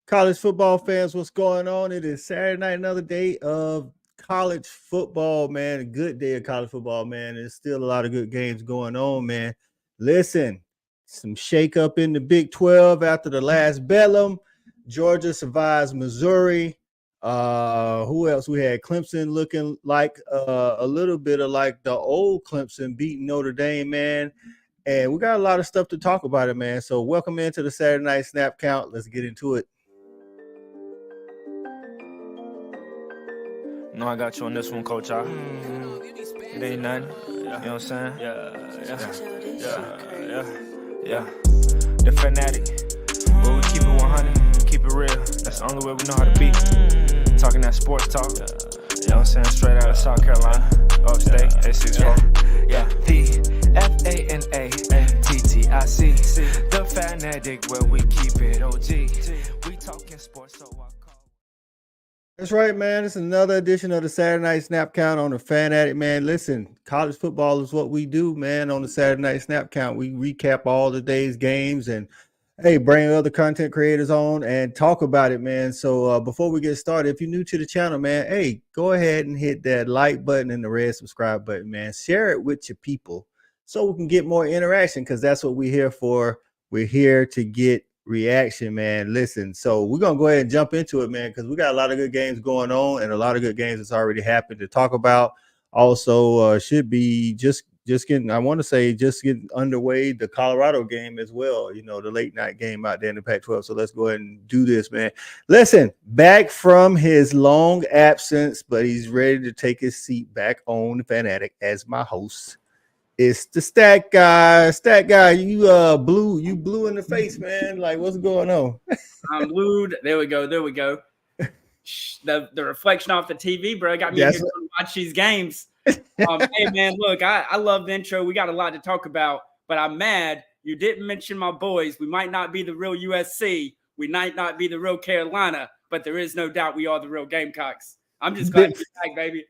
College football fans, what's going on? It is Saturday night, another day of college football, man. A good day of college football, man. There's still a lot of good games going on, man. Listen, some shakeup in the Big 12 after the last Bedlam. Georgia survives Missouri. Who else? We had Clemson looking like a little bit of like the old Clemson beating Notre Dame, man. And we got a lot of stuff to talk about it, man. So welcome into the Saturday Night Snap Count. Let's get into it. No, I got you on this one, Coach. It ain't nothing. You know what I'm saying? Yeah. The fanatic. But we keep it 100, keep it real. That's the only way we know how to be. Talking that sports talk. You know what I'm saying? Straight out of South Carolina. Upstate, A64. Yeah. The FANATTIC. The fanatic where we keep it OG. We talking sports, so I call. That's right, man. It's another edition of the Saturday Night Snap Count on the Fanatic, man. Listen, college football is what we do, man, on the Saturday Night Snap Count. We recap all the day's games and, hey, bring other content creators on and talk about it, man. So before we get started, if you're new to the channel, man, hey, go ahead and hit that like button and the red subscribe button, man. Share it with your people so we can get more interaction because that's what we're here for. We're here to get reaction, man. Listen, so we're gonna go ahead and jump into it, man, because we got a lot of good games going on and a lot of good games that's already happened to talk about. Also, should be just getting, I want to say, just getting underway the Colorado game as well. You know, the late night game out there in the Pac-12. So let's go ahead and do this, man. Listen, back from his long absence, but he's ready to take his seat back on the Fanatic as my host. It's the stat guy. Stat guy, you blew in the face, man. Like, what's going on? I'm blued. There we go. The reflection off the TV, bro, got me here to watch these games. Hey, man, look, I love the intro. We got a lot to talk about, but I'm mad you didn't mention my boys. We might not be the real USC. We might not be the real Carolina, but there is no doubt we are the real Gamecocks. I'm just glad you're back, baby.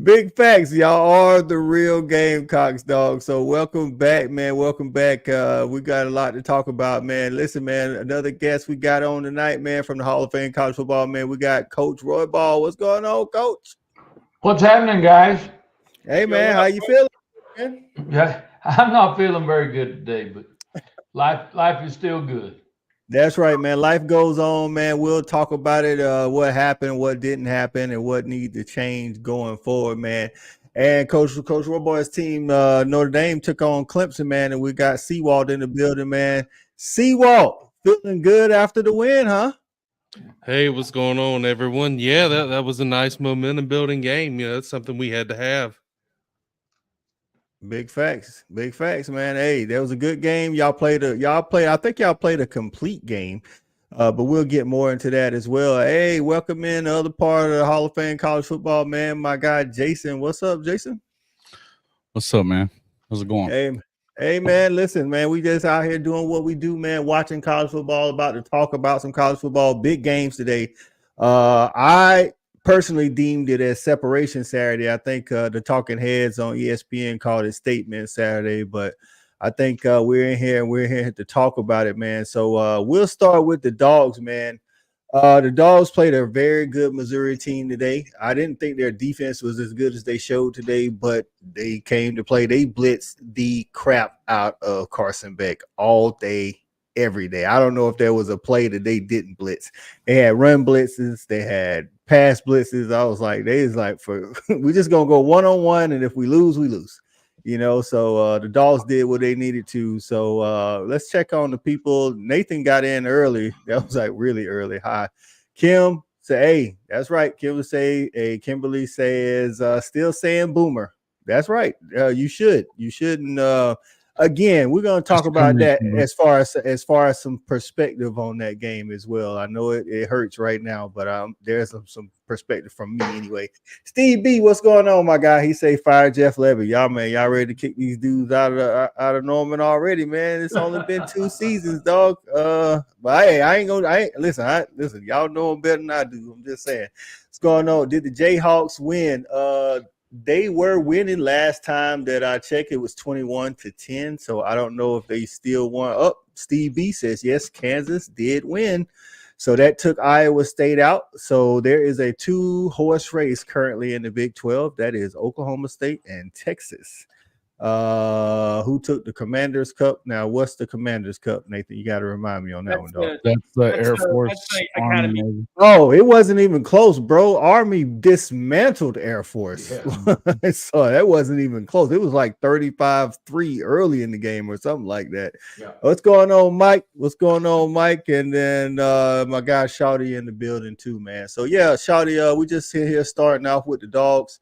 Big facts. Y'all are the real Gamecocks, dog. So welcome back, man. Welcome back. We got a lot to talk about, man. Listen, man, another guest we got on tonight, man, from the Hall of Fame college football, man. We got Coach Roy Ball. What's going on, Coach? What's happening, guys? Hey, man, how you feeling, man? Yeah, I'm not feeling very good today, but life is still good. That's right, man. Life goes on, man. We'll talk about it, what happened, what didn't happen, and what needs to change going forward, man. And Coach Royboy's team, Notre Dame, took on Clemson, man, and we got Seawald in the building, man. Seawald, feeling good after the win, huh? Hey, what's going on, everyone? Yeah, that was a nice momentum-building game. You know, that's something we had to have. Big facts, man. Hey, that was a good game. I think y'all played a complete game, but we'll get more into that as well. Hey, welcome in the other part of the Hall of Fame college football, man. My guy Jason. What's up, Jason? What's up, man? How's it going? Hey, man. Listen, man, we just out here doing what we do, man. Watching college football. About to talk about some college football, big games today. I personally deemed it as Separation Saturday. I think the talking heads on ESPN called it Statement Saturday, but I think we're in here to talk about it, man. So we'll start with the Dogs, man. The Dogs played a very good Missouri team today. I didn't think their defense was as good as they showed today, but they came to play. They blitzed the crap out of Carson Beck all day, every day. I don't know if there was a play that they didn't blitz. They had run blitzes, they had pass blitzes. I was like, we just gonna go one-on-one, and if we lose, we lose. You know, so the Dogs did what they needed to. So let's check on the people. Nathan got in early. That was like really early. Hi, Kim. So, hey, that's right. Kimberly says, still saying boomer. That's right. You shouldn't. Again, we're going to talk about that as far as some perspective on that game as well. I know it hurts right now, but there's some perspective from me anyway. Steve B, what's going on, my guy? He say fire Jeff Levy. Y'all ready to kick these dudes out of Norman already, man? It's only been 2 seasons, dog. But hey, listen. Y'all know them better than I do. I'm just saying. What's going on? Did the Jayhawks win? They were winning last time that I checked. It was 21-10. So I don't know if they still won. Oh, Steve B says, yes, Kansas did win. So that took Iowa State out. So there is a 2-horse race currently in the Big 12. That is Oklahoma State and Texas. Who took the Commander's Cup? Now, what's the Commander's Cup, Nathan? You got to remind me on that one, dog. That's the Air Force Academy. Army. Oh, it wasn't even close, bro. Army dismantled Air Force. Yeah. So that wasn't even close. It was like 35-3 early in the game or something like that. Yeah. What's going on, Mike? And then my guy Shawty in the building too, man. So yeah, Shawty, we just here starting off with the Dogs.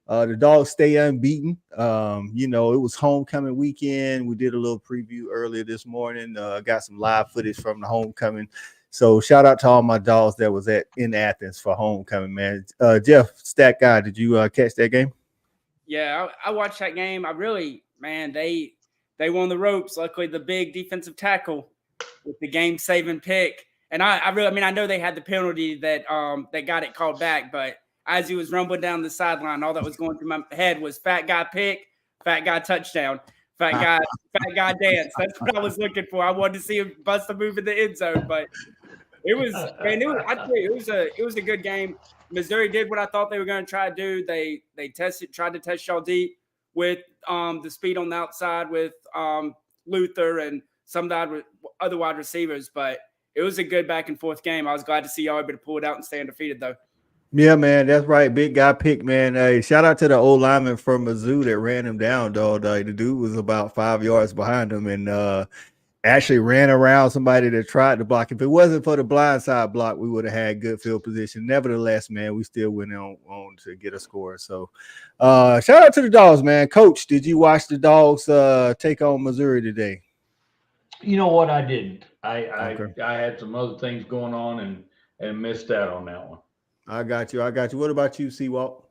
The Dogs stay unbeaten. It was homecoming weekend. We did a little preview earlier this morning. Got some live footage from the homecoming. So shout out to all my Dogs that was in Athens for homecoming, man. Jeff, stat guy, did you catch that game? Yeah, I watched that game. They won the ropes. Luckily, the big defensive tackle with the game-saving pick. And I know they had the penalty that got it called back, but as he was rumbling down the sideline, all that was going through my head was fat guy pick, fat guy touchdown, fat guy dance. That's what I was looking for. I wanted to see him bust a move in the end zone, but it was a good game. Missouri did what I thought they were going to try to do. They tried to test y'all deep with the speed on the outside with Luther and some other wide receivers, but it was a good back and forth game. I was glad to see y'all able to pull it out and stay undefeated though. Yeah, man, that's right. Big guy pick, man. Hey, shout out to the old lineman from Mizzou that ran him down, dog. The dude was about 5 yards behind him and actually ran around somebody that tried to block. If it wasn't for the blindside block, we would have had good field position. Nevertheless, man, we still went on to get a score. So shout out to the Dogs, man. Coach, did you watch the Dogs take on Missouri today? You know what? I didn't. I had some other things going on and missed out on that one. I got you. What about you, Seawalt?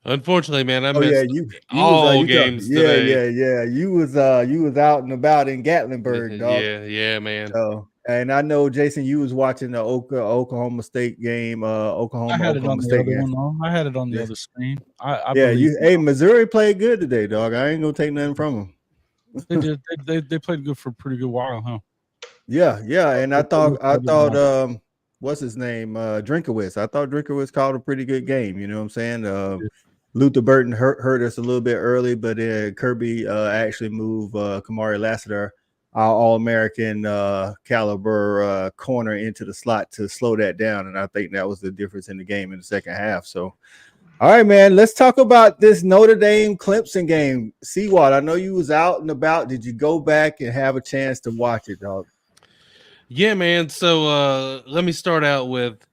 Unfortunately, man, I missed all games today. Yeah. You was out and about in Gatlinburg, dog. Yeah, man. So, and I know, Jason, you was watching the Oklahoma State game. I had it on the other screen. Hey, Missouri played good today, dog. I ain't gonna take nothing from them. They did. They played good for a pretty good while, huh? Yeah. And I thought what's his name? Drinkowitz. I thought Drinkowitz called a pretty good game. You know what I'm saying? Luther Burton hurt us a little bit early, but Kirby actually moved Kamari Lassiter, our All-American caliber corner, into the slot to slow that down. And I think that was the difference in the game in the second half. So, all right, man, let's talk about this Notre Dame Clemson game. Seawald, I know you was out and about. Did you go back and have a chance to watch it, dog? Yeah, man. So let me start out with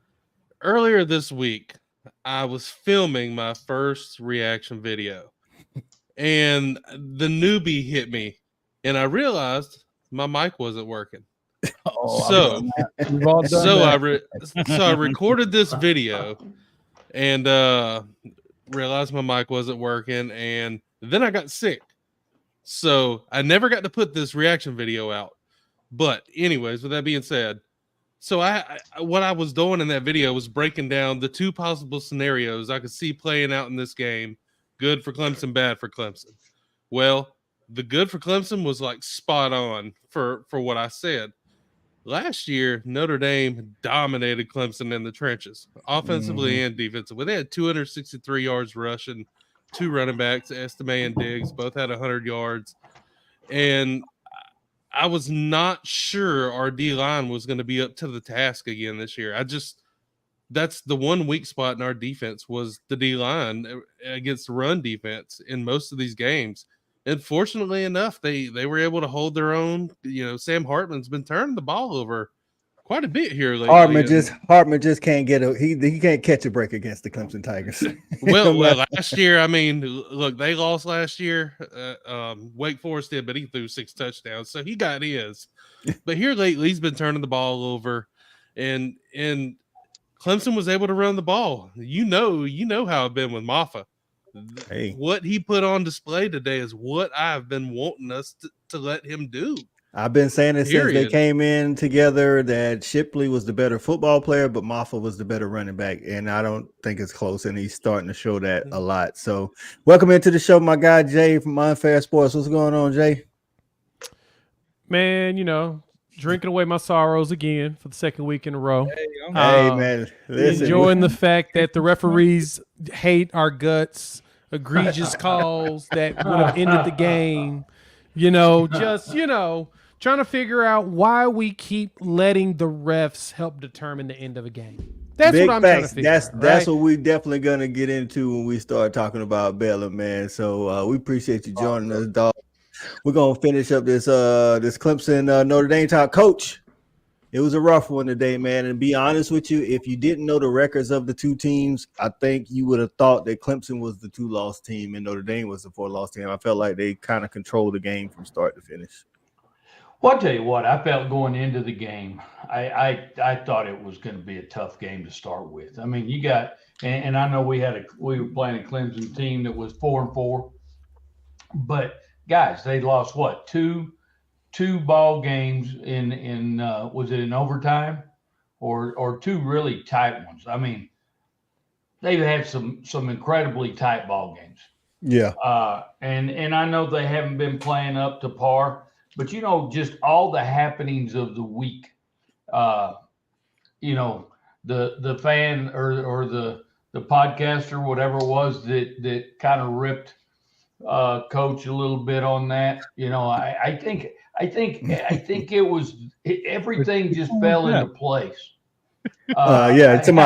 earlier this week, I was filming my first reaction video and the newbie hit me and I realized my mic wasn't working. So I recorded this video and realized my mic wasn't working. And then I got sick. So I never got to put this reaction video out. But anyways, with that being said, so what I was doing in that video was breaking down the 2 possible scenarios I could see playing out in this game. Good for Clemson, bad for Clemson. Well, the good for Clemson was like spot on for what I said. Last year, Notre Dame dominated Clemson in the trenches, offensively and defensively. They had 263 yards rushing, 2 running backs, Estime and Diggs, both had 100 yards. And I was not sure our D-line was going to be up to the task again this year. That's the one weak spot in our defense was the D-line against the run defense in most of these games. And fortunately enough, they were able to hold their own. You know, Sam Hartman's been turning the ball over quite a bit here lately. Hartman just can't get he can't catch a break against the Clemson Tigers. well, last year, I mean, look, they lost last year. Wake Forest did, but he threw 6 touchdowns, so he got his. But here lately, he's been turning the ball over, and Clemson was able to run the ball. You know how I've been with Maffa. Hey. What he put on display today is what I've been wanting us to let him do. I've been saying it since they came in together that Shipley was the better football player, but Maffa was the better running back. And I don't think it's close. And he's starting to show that a lot. So welcome into the show, my guy, Jay from Unfair Sports. What's going on, Jay? Man, drinking away my sorrows again for the second week in a row. Hey man. Listen, enjoying the fact that the referees hate our guts, egregious calls that would have ended the game. Trying to figure out why we keep letting the refs help determine the end of a game. That's big what I'm facts. trying to figure out. That's what we definitely gonna get into when we start talking about Bedlam, man. So we appreciate you joining us, dog. We're gonna finish up this Clemson Notre Dame talk. Coach, it was a rough one today, man. And to be honest with you, if you didn't know the records of the two teams, I think you would have thought that Clemson was the 2-loss team and Notre Dame was the 4-loss team. I felt like they kind of controlled the game from start to finish. Well, I'll tell you what, I felt going into the game, I thought it was going to be a tough game to start with. I mean, you got, and I know we were playing a Clemson team that was 4-4, but guys, they lost what, two ball games in was it in overtime or 2 really tight ones? I mean, they've had some incredibly tight ball games. Yeah. And I know they haven't been playing up to par. But, just all the happenings of the week, the fan or the podcaster, whatever it was that kind of ripped Coach a little bit on that. I think it was everything just fell into place. You talking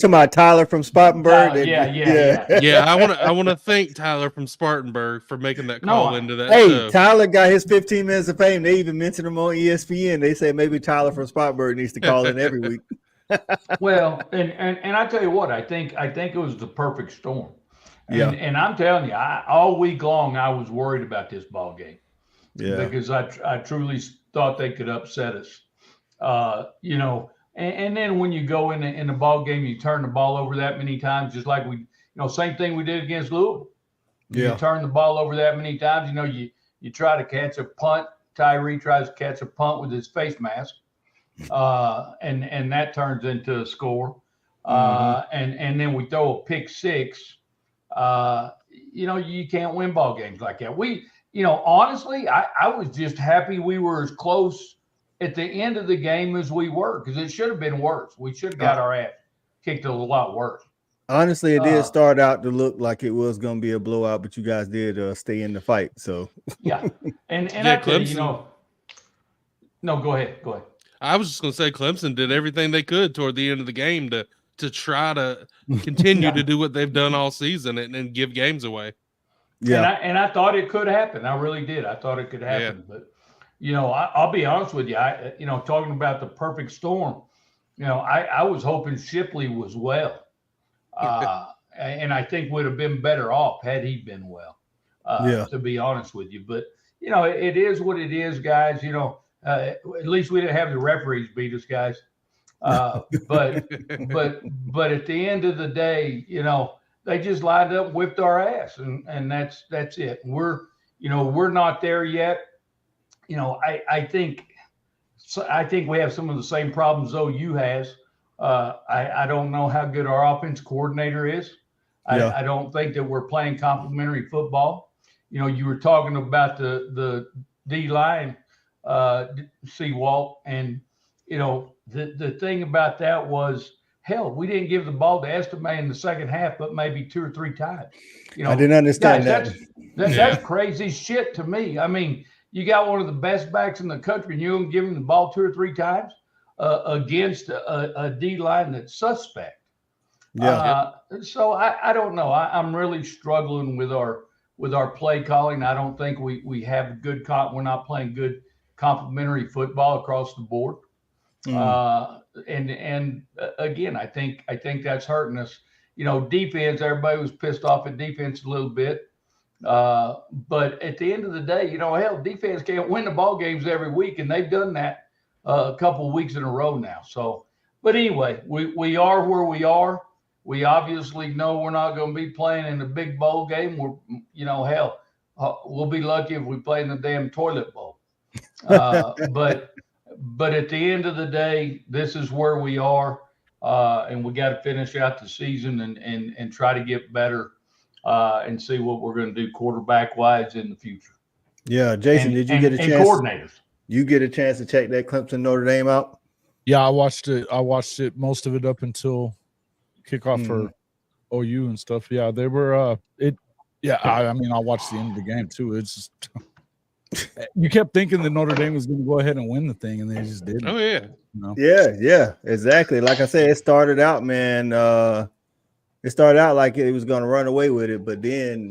about Tyler from Spartanburg? Yeah. I want to thank Tyler from Spartanburg for making that call into that. Hey, show. Tyler got his 15 minutes of fame. They even mentioned him on ESPN. They say maybe Tyler from Spartanburg needs to call in every week. Well, and I tell you what, I think it was the perfect storm. And I'm telling you, all week long I was worried about this ball game. Yeah, because I truly thought they could upset us. And then when you go in the ball game, you turn the ball over that many times, just like same thing we did against Louisville. You turn the ball over that many times, you try to catch a punt. Tyree tries to catch a punt with his face mask, and that turns into a score. And then we throw a pick six. You can't win ball games like that. Honestly, I was just happy we were as close at the end of the game as we were, because it should have been worse. We should have got our ass kicked a lot worse. Honestly, it did start out to look like it was going to be a blowout, but you guys did stay in the fight. So yeah, and I tell you, no, go ahead. I was just going to say Clemson did everything they could toward the end of the game to try to continue to do what they've done all season and give games away. Yeah, and I thought it could happen. I really did. I thought it could happen, but. I'll be honest with you. Talking about the perfect storm, I was hoping Shipley was well, and I think would have been better off had he been well. To be honest with you, but it is what it is, guys. At least we didn't have the referees beat us, guys. But at the end of the day, they just lined up and whipped our ass, and that's it. We're not there yet. I think we have some of the same problems OU has. I don't know how good our offense coordinator is. I don't think that we're playing complementary football. You were talking about the D line, Seawalt, and the thing about that was, hell, we didn't give the ball to Estime in the second half, but maybe 2 or 3 times. I didn't understand guys, that's crazy shit to me. I mean, you got one of the best backs in the country, and you don't give him the ball 2 or 3 times against a D line that's suspect. So I don't know. I'm really struggling with our play calling. I don't think we have good we're not playing good complementary football across the board. And again, I think that's hurting us. Defense. Everybody was pissed off at defense a little bit, but at the end of the day, hell, defense can't win the ball games every week, and they've done that a couple of weeks in a row now. So, but anyway, we are where we are. We obviously know we're not going to be playing in a big bowl game. Hell, we'll be lucky if we play in the damn toilet bowl. But at the end of the day, this is where we are, and we got to finish out the season and try to get better and see what we're going to do quarterback-wise in the future. Yeah, Jason, did you get a chance? And coordinators. You get a chance to check that Clemson Notre Dame out? Yeah, I watched it, most of it up until kickoff for OU and stuff. Yeah, they were I mean, I watched the end of the game too. It's just you kept thinking that Notre Dame was going to go ahead and win the thing, and they just didn't. Oh yeah. Yeah, exactly. Like I said, it started out, man. It started out like it was going to run away with it, but then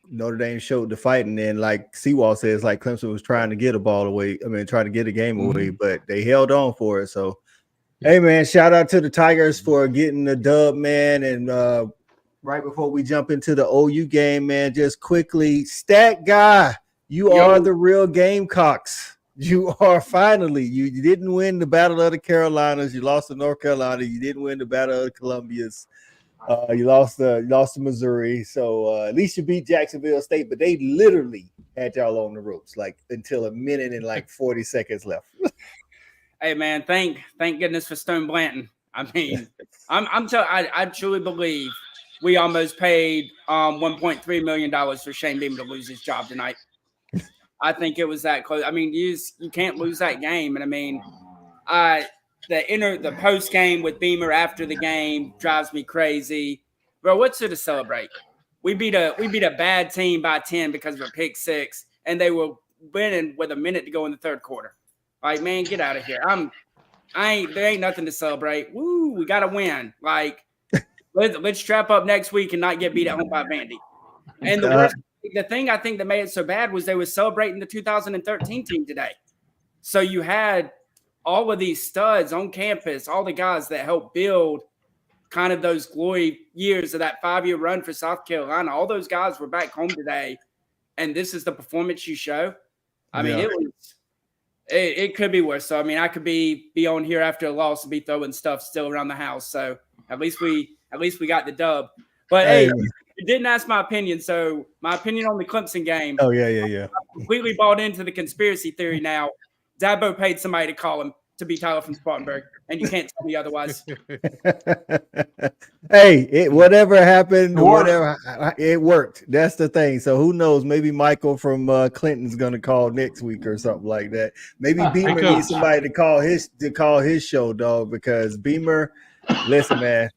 Notre Dame showed the fight, and then like Seawall says, like Clemson was trying to get a ball away. I mean, trying to get a game away, but they held on for it. So, hey man, shout out to the Tigers for getting the dub, man. And right before we jump into the OU game, man, just quickly, stat guy, you are the real Gamecocks. You are finally. You didn't win the Battle of the Carolinas. You lost to North Carolina. You didn't win the Battle of the Columbias. You lost to Missouri, so at least you beat Jacksonville State, but they literally had y'all on the ropes like until a minute and like 40 seconds left. Hey man, thank goodness for Stone Blanton. I mean, I truly believe we almost paid $1.3 million for Shane Beamer to lose his job tonight. I think it was that close. I mean, you can't lose that game, and I mean, the post game with Beamer after the game drives me crazy, bro. What's there to celebrate? We beat a bad team by 10 because of a pick six, and they were winning with a minute to go in the third quarter. Like, man, get out of here. There ain't nothing to celebrate. Woo, we got to win. Like, let's strap up next week and not get beat at home by Vandy. And the thing I think that made it so bad was they were celebrating the 2013 team today. So you had all of these studs on campus, all the guys that helped build kind of those glory years of that 5-year run for South Carolina. All those guys were back home today, and this is the performance you show. I mean, it could be worse. So I mean, I could be on here after a loss and be throwing stuff still around the house. So at least we got the dub. But hey, you didn't ask my opinion. So my opinion on the Clemson game. Oh yeah. I completely bought into the conspiracy theory now. Dabo paid somebody to call him to be Tyler from Spartanburg, and you can't tell me otherwise. Hey, whatever happened, it worked. That's the thing. So who knows? Maybe Michael from Clinton's going to call next week or something like that. Maybe Beamer needs somebody to call his show, dog. Because Beamer, listen, man.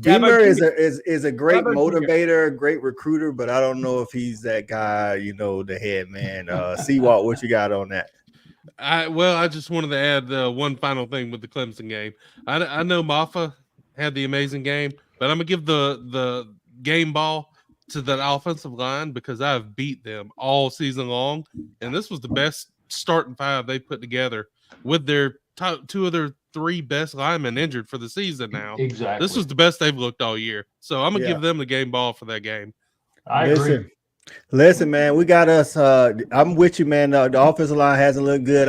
Beamer is a great motivator, great recruiter, but I don't know if he's that guy. The head man. Seawalt, what you got on that? I just wanted to add one final thing with the Clemson game. I know Maffa had the amazing game, but I'm gonna give the game ball to that offensive line because I've beat them all season long, and this was the best starting five they put together with their two of their three best linemen injured for the season now. Exactly. This was the best they've looked all year, so I'm gonna give them the game ball for that game. I agree. Listen, man, we got us. I'm with you, man. The offensive line hasn't looked good.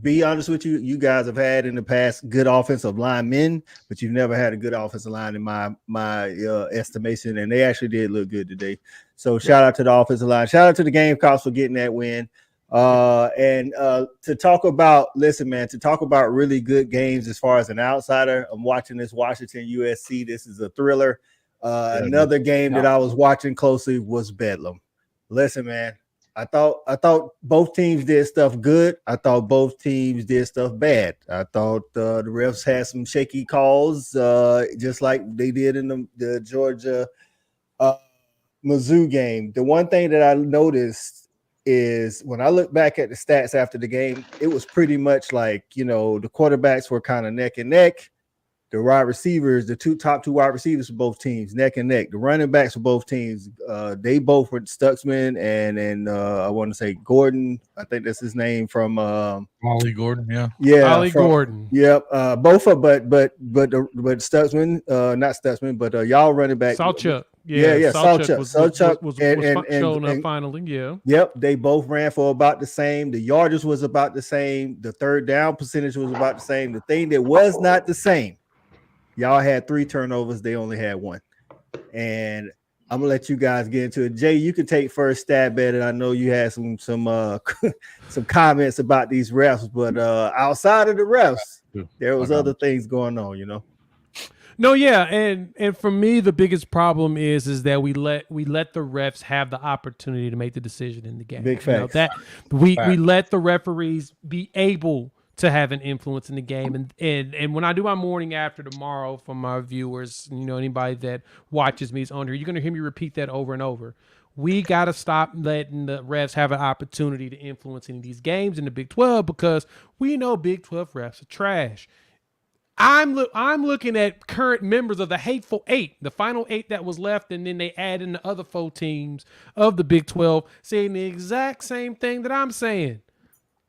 Be honest with you. You guys have had in the past good offensive linemen, but you've never had a good offensive line in my estimation. And they actually did look good today. So shout out to the offensive line. Shout out to the Gamecocks for getting that win. And to talk about really good games as far as an outsider, I'm watching this Washington USC. This is a thriller. Another game that I was watching closely was Bedlam. Listen, man, I thought both teams did stuff good. I thought both teams did stuff bad. I thought the refs had some shaky calls, just like they did in the Georgia Mizzou game. The one thing that I noticed is when I look back at the stats after the game, it was pretty much like, the quarterbacks were kind of neck and neck. The wide receivers, the top two wide receivers for both teams, neck and neck. The running backs for both teams, they both were Stutzman and I want to say Gordon. I think that's his name from Ollie Gordon. Ollie Gordon. Yep. Both of but Stutzman, not Stutzman, but y'all running back. Salchuk. Yeah. Salchuk was and showing up finally. Yeah. Yep. They both ran for about the same. The yardage was about the same. The third down percentage was about the same. The thing that was not the same. Y'all had 3 turnovers. They only had 1. And I'm gonna let you guys get into it. Jay, you can take first stab at it. I know you had some some comments about these refs, but outside of the refs, there was other things going on, you know. No, yeah, and for me, the biggest problem is that we let the refs have the opportunity to make the decision in the game. Big facts. You know, that we let the referees be able to have an influence in the game. And when I do my morning after tomorrow for my viewers, you know, anybody that watches me is on here, you're going to hear me repeat that over and over. We got to stop letting the refs have an opportunity to influence any of these games in the Big 12 because we know Big 12 refs are trash. I'm looking at current members of the Hateful Eight, the final 8 that was left, and then they add in the other 4 teams of the Big 12 saying the exact same thing that I'm saying.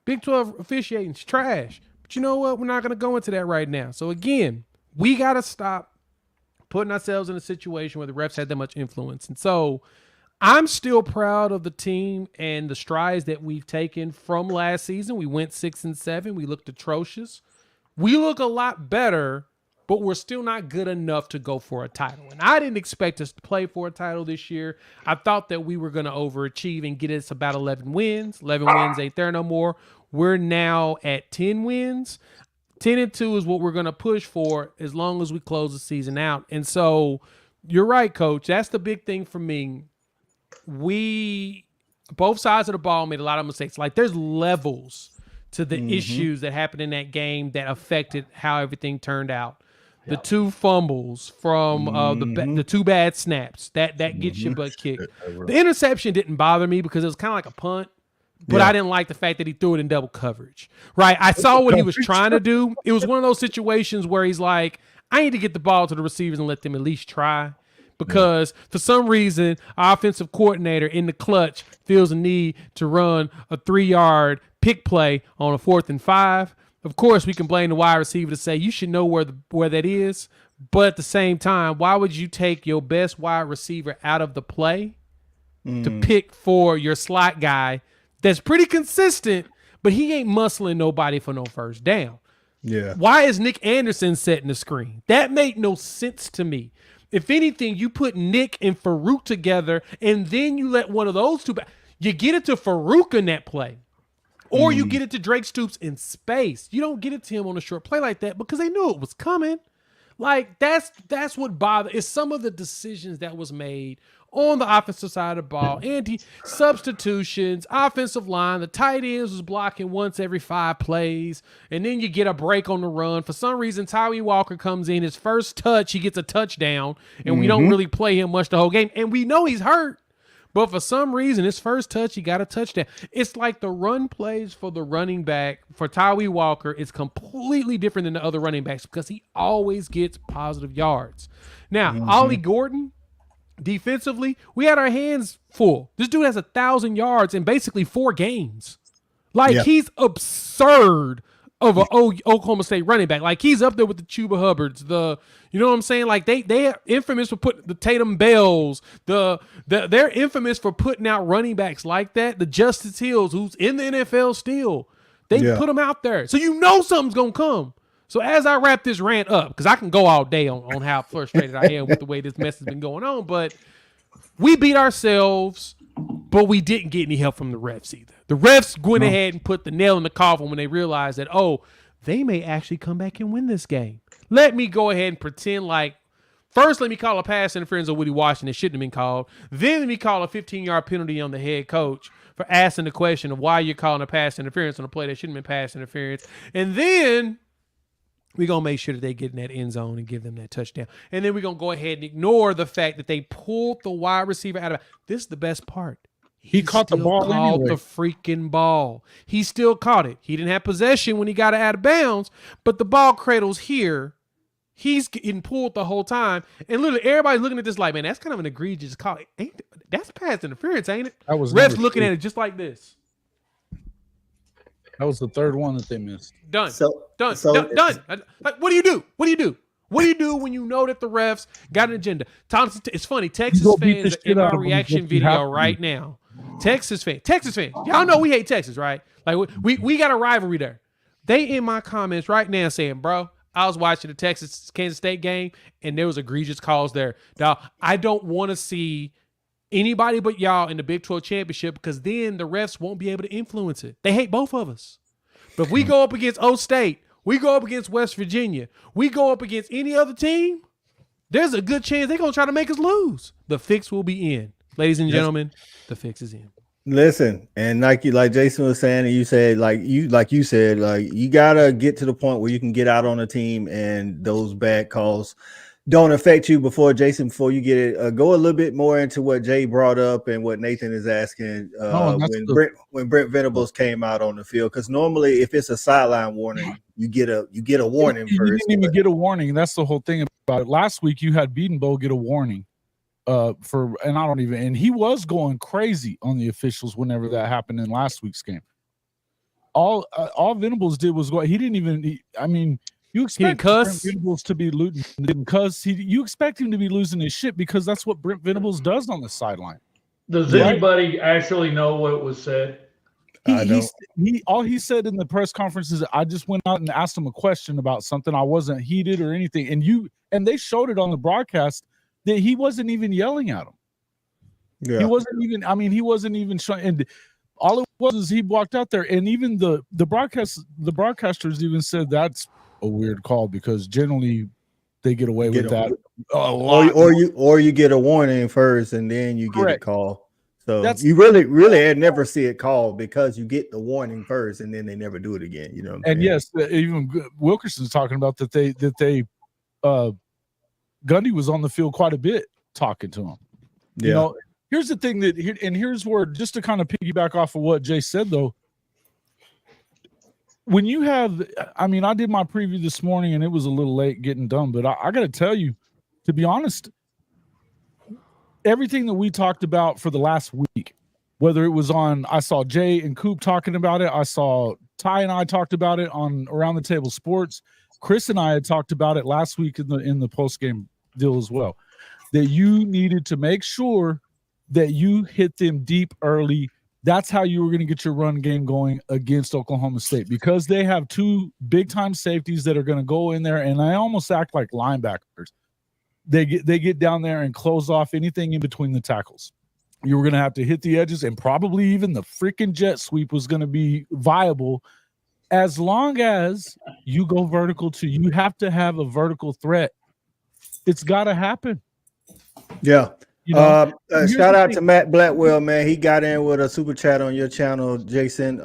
Big 12 officiating's trash. But you know what? We're not going to go into that right now. So, again, we got to stop putting ourselves in a situation where the refs had that much influence. And so I'm still proud of the team and the strides that we've taken from last season. We went 6-7. We looked atrocious. We look a lot better, but we're still not good enough to go for a title. And I didn't expect us to play for a title this year. I thought that we were going to overachieve and get us about 11 wins. 11 wins ain't there no more. We're now at 10 wins. 10-2 is what we're going to push for as long as we close the season out. And so you're right, Coach. That's the big thing for me. Both sides of the ball made a lot of mistakes. Like there's levels to the issues that happened in that game that affected how everything turned out. The 2 fumbles from the 2 bad snaps that gets your butt kicked. The interception didn't bother me because it was kind of like a punt, but I didn't like the fact that he threw it in double coverage. Right? I saw what he was trying to do. It was one of those situations where he's like, I need to get the ball to the receivers and let them at least try. Because for some reason, our offensive coordinator in the clutch feels a need to run a 3-yard pick play on a 4th and 5. Of course, we can blame the wide receiver to say you should know where that is. But at the same time, why would you take your best wide receiver out of the play to pick for your slot guy that's pretty consistent, but he ain't muscling nobody for no first down? Yeah. Why is Nick Anderson setting the screen? That made no sense to me. If anything, you put Nick and Farouk together, and then you let one of those two you get it to Farouk in that play. Or you get it to Drake Stoops in space. You don't get it to him on a short play like that because they knew it was coming. Like, that's what bothers. It's some of the decisions that was made on the offensive side of the ball. Substitutions, offensive line. The tight ends was blocking once every 5 plays. And then you get a break on the run. For some reason, Tyree Walker comes in. His first touch, he gets a touchdown. And we don't really play him much the whole game. And we know he's hurt. But for some reason, his first touch, he got a touchdown. It's like the run plays for the running back, for Tyree Walker, is completely different than the other running backs because he always gets positive yards. Now, Ollie Gordon, defensively, we had our hands full. This dude has 1,000 yards in basically 4 games. Like, he's absurd of an Oklahoma State running back. Like, he's up there with the Chuba Hubbards, you know what I'm saying? Like, they are infamous for putting the Tatum Bells, they're infamous for putting out running backs like that. The Justice Hills, who's in the NFL still, they put them out there. So you know something's going to come. So as I wrap this rant up, because I can go all day on how frustrated I am with the way this mess has been going on, but we beat ourselves, but we didn't get any help from the refs either. The refs went ahead and put the nail in the coffin when they realized that, they may actually come back and win this game. Let me go ahead and pretend like, first let me call a pass interference on Woody Washington. It shouldn't have been called. Then let me call a 15-yard penalty on the head coach for asking the question of why you're calling a pass interference on a play that shouldn't have been pass interference. And then we're going to make sure that they get in that end zone and give them that touchdown. And then we're going to go ahead and ignore the fact that they pulled the wide receiver out of it. This is the best part. He caught the ball anyway. The freaking ball. He still caught it. He didn't have possession when he got it out of bounds, but the ball cradles here He's getting pulled the whole time, and literally everybody's looking at this like, man, that's kind of an egregious call. That's pass interference, ain't it? That was refs looking at it just like this. That was the third one that they missed. Done. So Done. so Done. Like, what do you do? What do you do? What do you do when you know that the refs got an agenda? Thompson, it's funny. Texas go beat the fans shit in out our of them reaction if you have video to. right now. Texas fans. Y'all know we hate Texas, right? Like we got a rivalry there. They in my comments right now saying, bro, I was watching the Texas Kansas State game and there was egregious calls there. Now, I don't want to see anybody but y'all in the Big 12 championship because then the refs won't be able to influence it. They hate both of us. But if we go up against O State, we go up against West Virginia, we go up against any other team, there's a good chance they're going to try to make us lose. The fix will be in. Ladies and gentlemen, the fix is in. listen, and like Jason was saying, and you said, you gotta get to the point where you can get out on a team and those bad calls don't affect you. Before you get it, go a little bit more into what Jay brought up and what Nathan is asking when Brent Venables came out on the field. Because normally, if it's a sideline warning, you get a warning you first. didn't even get a warning. That's the whole thing about it. Last week, you had Beatonbow get a warning and he was going crazy on the officials whenever that happened in last week's game. All Venables did was go. He didn't even. You expect Brent Venables to be losing because you expect him to be losing his shit because that's what Brent Venables does on the sideline. Does anybody actually know what was said? All he said in the press conference is, I just went out and asked him a question about something. I wasn't heated or anything. And they showed it on the broadcast that he wasn't even yelling at him. Yeah. He wasn't even trying. And all it was is he walked out there, and even the broadcasters even said that's a weird call because generally they get away with that a lot. Or you get a warning first and then you get a call. So you really never see it called because you get the warning first and then they never do it again. You know. And yes, even Wilkerson's talking about that they Gundy was on the field quite a bit talking to him. Yeah. You know, here's the thing here's where, just to kind of piggyback off of what Jay said though. When you have, I did my preview this morning and it was a little late getting done, but I got to tell you, to be honest, everything that we talked about for the last week, whether it was I saw Jay and Coop talking about it. I saw Ty and I talked about it on Around the Table Sports. Chris and I had talked about it last week in the post-game deal as well, that you needed to make sure that you hit them deep early. That's how you were going to get your run game going against Oklahoma State because they have two big-time safeties that are going to go in there, and they almost act like linebackers. They get down there and close off anything in between the tackles. You were going to have to hit the edges, and probably even the freaking jet sweep was going to be viable as long as you go vertical too. You have to have a vertical threat. It's got to happen. Yeah. Shout out to Matt Blackwell, man. He got in with a super chat on your channel, Jason.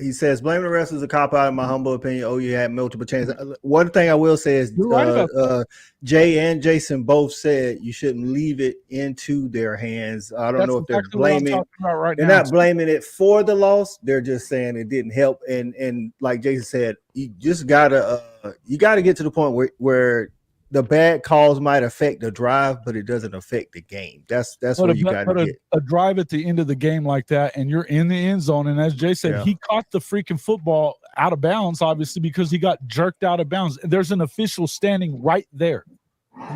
He says, blame the refs is a cop out in my humble opinion. Oh, you had multiple chances. One thing I will say is Jay and Jason both said you shouldn't leave it into their hands. I don't know if they're blaming they're not blaming it for the loss. They're just saying it didn't help. And like Jason said, you just gotta get to the point where the bad calls might affect the drive, but it doesn't affect the game. That's what you got to get. A drive at the end of the game like that, and you're in the end zone. And as Jay said, he caught the freaking football out of bounds, obviously, because he got jerked out of bounds. There's an official standing right there.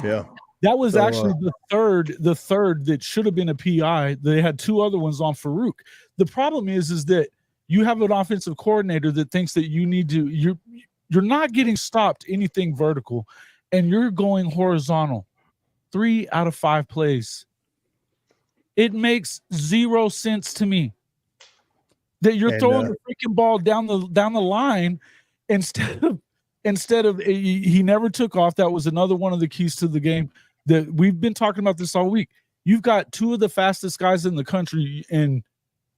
Yeah. That was actually the third that should have been a PI. They had two other ones on Farouk. The problem is that you have an offensive coordinator that thinks that you need to, you're not getting stopped anything vertical, and you're going horizontal 3 out of 5 plays. It makes zero sense to me that you're throwing the freaking ball down the line instead of he never took off. That was another one of the keys to the game that we've been talking about this all week. You've got two of the fastest guys in the country in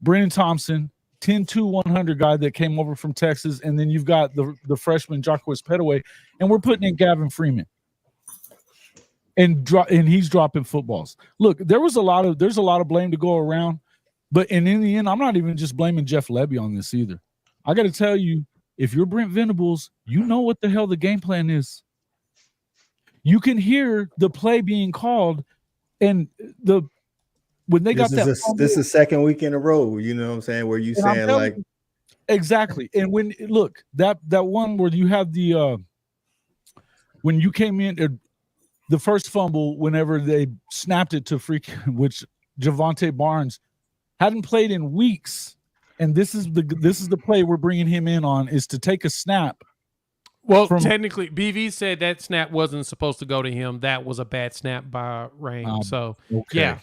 Brennan Thompson, 10-2 100 guy that came over from Texas, and then you've got the freshman Jacquez Petaway, and we're putting in Gavin Freeman, and he's dropping footballs. Look, there's a lot of blame to go around, but in the end, I'm not even just blaming Jeff Lebby on this either. I got to tell you, if you're Brent Venables, you know what the hell the game plan is. You can hear the play being called, and when they got that. This is second week in a row. You know what I'm saying? Where you saying like exactly. And when look that one where you have the when you came in the first fumble, whenever they snapped it to which Javonte Barnes hadn't played in weeks, and this is the play we're bringing him in on, is to take a snap. Well, technically, BV said that snap wasn't supposed to go to him. That was a bad snap by Rain. So, yeah.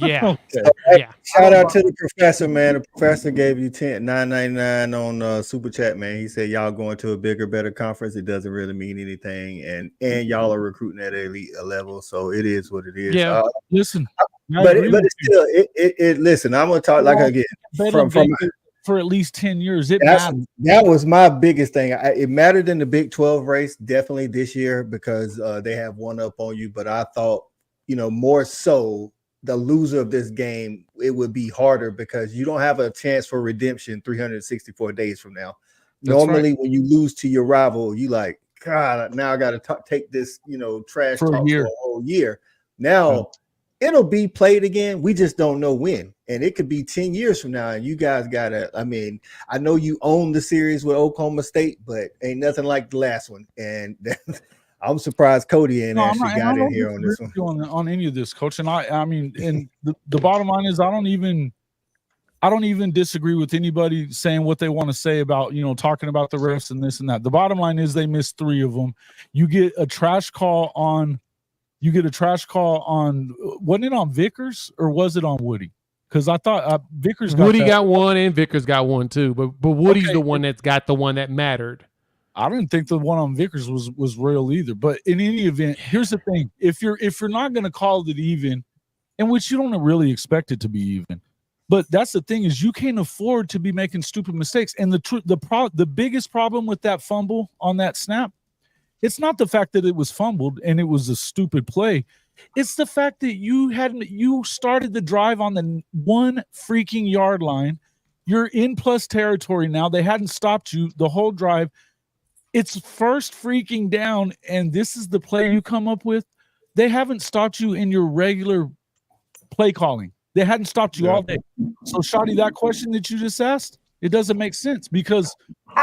Yeah. Okay. Yeah. Shout out to the professor, man. The professor gave you $9.99 on Super Chat, man. He said, y'all going to a bigger, better conference. It doesn't really mean anything. And y'all are recruiting at elite level. So it is what it is. Yeah. Listen. But it's still, listen, I'm going to talk like again from for at least 10 years. That was my biggest thing. It mattered in the Big 12 race, definitely this year, because they have one up on you. But I thought, more so the loser of this game, it would be harder because you don't have a chance for redemption 364 days from now. Normally, when you lose to your rival, you like, God, now I got to take this, trash for talk a year. for a whole year. Now, it'll be played again. We just don't know when. And it could be 10 years from now. And you guys got to, I know you own the series with Oklahoma State, but ain't nothing like the last one. And I'm surprised Cody actually got in here on this one. On any of this, Coach. And and the bottom line is I don't even disagree with anybody saying what they want to say about, talking about the refs and this and that. The bottom line is they missed 3 of them. You get a trash call on, wasn't it on Vickers or was it on Woody? Because I thought Vickers got one and Vickers got one too, but Woody's the one that's got the one that mattered. I didn't think the one on Vickers was real either. But in any event, here's the thing: if you're not going to call it even, in which you don't really expect it to be even, but that's the thing is you can't afford to be making stupid mistakes. And the biggest problem with that fumble on that snap, it's not the fact that it was fumbled and it was a stupid play. It's the fact that you started the drive on the 1 freaking yard line. You're in plus territory now. They hadn't stopped you the whole drive. It's first freaking down, and this is the play you come up with. They haven't stopped you in your regular play calling. They hadn't stopped you all day. So, Shotty, that question that you just asked, it doesn't make sense because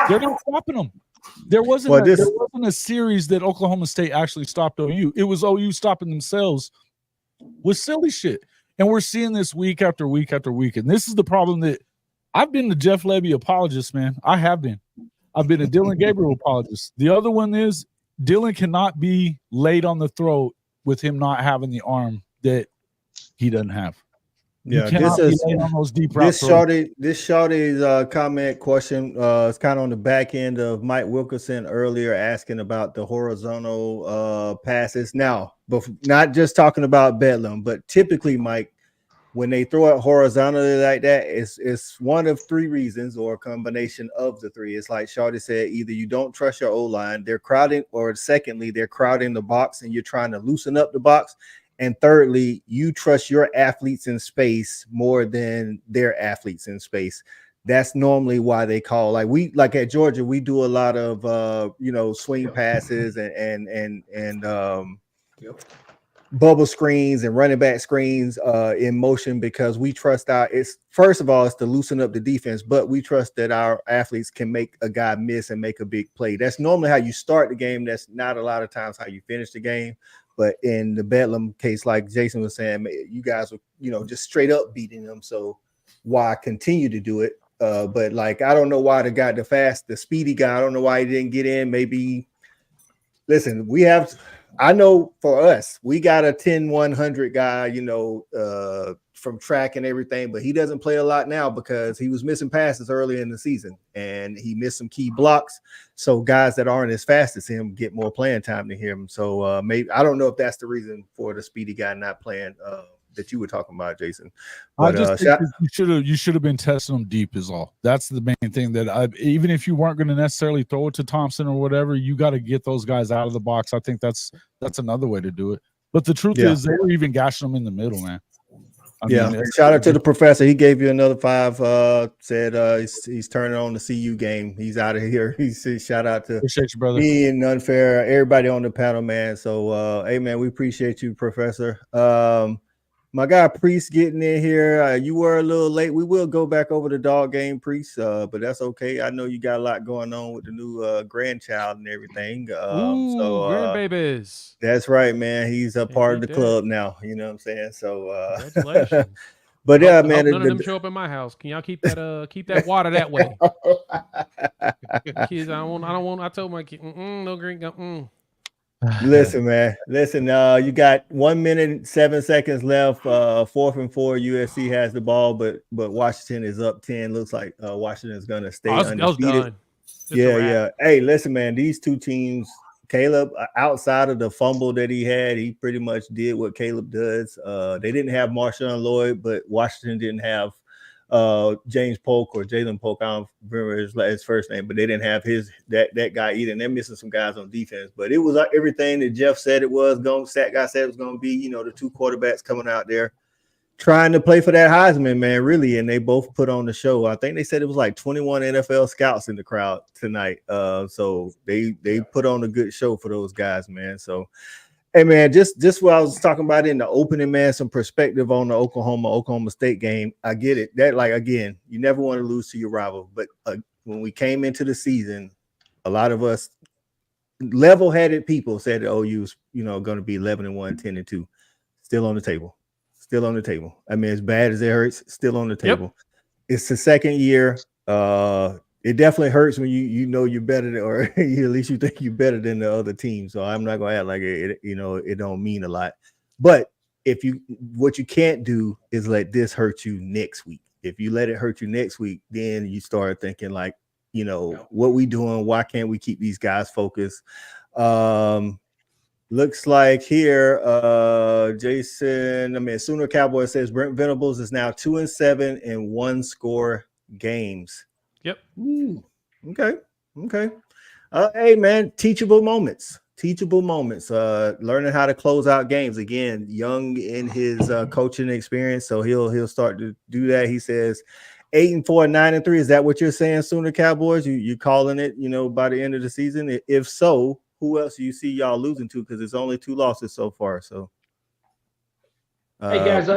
they're not stopping them. There wasn't a series that Oklahoma State actually stopped OU. It was OU stopping themselves with silly shit. And we're seeing this week after week after week. And this is the problem that I've been the Jeff Lebby apologist, man. I have been. I've been a Dylan Gabriel apologist. The other one is Dylan cannot be laid on the throat with him not having the arm that he doesn't have. Yeah, this Shawty's comment question is kind of on the back end of Mike Wilkerson earlier asking about the horizontal passes. Now, but not just talking about Bedlam, but typically, Mike, when they throw it horizontally like that, it's one of 3 reasons or a combination of the 3. It's like Shawty said, either you don't trust your O-line, they're crowding, or secondly, they're crowding the box and you're trying to loosen up the box. And thirdly, you trust your athletes in space more than their athletes in space. That's normally why they call. Like at Georgia, we do a lot of swing passes and bubble screens and running back screens in motion because we trust it's to loosen up the defense, but we trust that our athletes can make a guy miss and make a big play. That's normally how you start the game. That's not a lot of times how you finish the game. But in the Bedlam case, like Jason was saying, you guys were, just straight up beating them. So why continue to do it? But I don't know why the speedy guy, I don't know why he didn't get in. Maybe, listen, I know for us, we got a 10-100 guy, from track and everything, but he doesn't play a lot now because he was missing passes early in the season and he missed some key blocks. So guys that aren't as fast as him get more playing time to him. So maybe, I don't know if that's the reason for the speedy guy not playing that you were talking about, Jason. But, I just think you should have been testing them deep is all. That's the main thing even if you weren't going to necessarily throw it to Thompson or whatever, you got to get those guys out of the box. I think that's another way to do it. But the truth is they were even gashing them in the middle, man. Shout out to the professor. He gave you another 5. Said he's turning on the CU game. He's out of here. He said shout out to Appreciate you, brother. me and Unfair, everybody on the panel, man. So hey man, we appreciate you, Professor. My guy Priest getting in here. You were a little late. We will go back over the dog game, Priest, but that's okay. I know you got a lot going on with the new grandchild and everything. Grandbabies. That's right, man. He's a part of the club now. You know what I'm saying? So congratulations. But yeah, man. None of them show up in my house. Can y'all keep that water that way? Kids, I don't want. I told my kid, no green. Listen, man. Listen, you got 1 minute and 7 seconds left. 4th and 4. USC has the ball, but Washington is up 10. Looks like Washington is gonna stay undefeated. Yeah. Hey, listen, man. These two teams, Caleb, outside of the fumble that he had, he pretty much did what Caleb does. They didn't have Marshawn Lloyd, but Washington didn't have James Polk or Jalen Polk. I don't remember his first name, but they didn't have that guy either. And they're missing some guys on defense. But it was everything that Jeff said it was going. Stat guy said it was going to be. The two quarterbacks coming out there trying to play for that Heisman, man, really. And they both put on the show. I think they said it was like 21 NFL scouts in the crowd tonight. So they put on a good show for those guys, man. So. Hey man, just what I was talking about in the opening, man, some perspective on the Oklahoma State game. I get it. That, like, again, you never want to lose to your rival. But when we came into the season, a lot of us level-headed people said that OU was, going to be 11-1, 10-2. Still on the table. Still on the table. I mean, as bad as it hurts, still on the table. Yep. It's the second year. It definitely hurts when you know you're better than, or at least you think you're better than the other team. So I'm not gonna act like it don't mean a lot. But what you can't do is let this hurt you next week. If you let it hurt you next week, then you start thinking like, what we doing? Why can't we keep these guys focused? Looks like here, Sooner Cowboy says Brent Venables is now 2-7 in 1-score games. Yep. Ooh, okay. Hey man, teachable moments. Learning how to close out games. Again, young in his coaching experience, so he'll start to do that. He says 8-4, 9-3. Is that what you're saying, Sooner Cowboys? You calling it, by the end of the season? If so, who else do you see y'all losing to? Because it's only 2 losses so far. So, hey guys,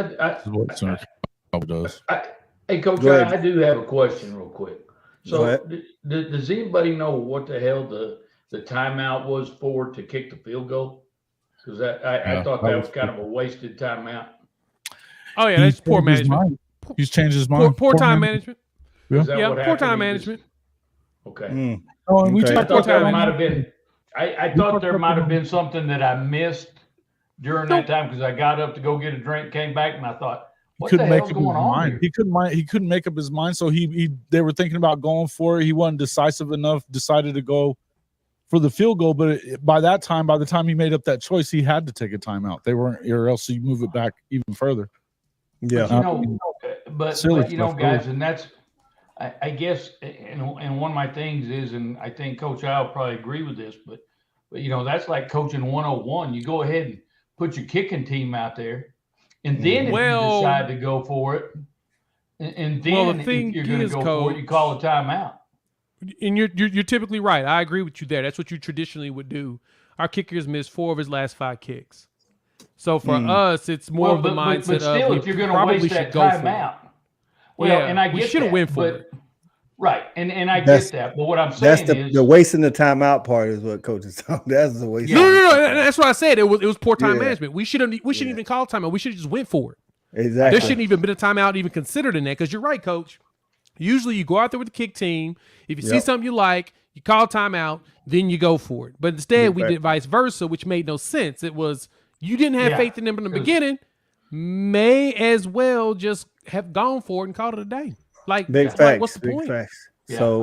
hey Coach, I do have a question real quick. So does anybody know what the hell the timeout was for to kick the field goal? Because I thought that was kind of a wasted timeout. Oh yeah, that's poor management. He's changed his mind. Poor time management. Yeah, poor time management. Okay. Oh, and I thought there might have been. I thought there might have been something that I missed during that time because I got up to go get a drink, came back, and I thought, what the hell's going on here? He couldn't make up his mind. So they were thinking about going for it. He wasn't decisive enough, decided to go for the field goal. But by the time he made up that choice, he had to take a timeout. They weren't, or else you move it back even further. Yeah. But guys, and that's, I guess, and one of my things is, and I think Coach Al will probably agree with this, but that's like coaching 101. You go ahead and put your kicking team out there. And then if you decide to go for it, and then if you're going to go for it, you call a timeout. And you're typically right. I agree with you there. That's what you traditionally would do. Our kickers missed 4 of his last 5 kicks. So for us, it's more of the mindset but still, of if you're going to waste that timeout, and I get we should have went for it. Right, and I get that. But what I'm saying is the wasting the timeout part is what Coach is talking. That's the waste. No. That's what I said. It was poor time management. We shouldn't even call timeout. We should have just went for it. Exactly. There shouldn't even been a timeout even considered in that because you're right, Coach. Usually you go out there with the kick team. If you see something you like, you call timeout, then you go for it. But instead, we did vice versa, which made no sense. It was you didn't have faith in them in the beginning. May as well just have gone for it and called it a day. Like, big facts. What's the point? Big facts. Yeah, So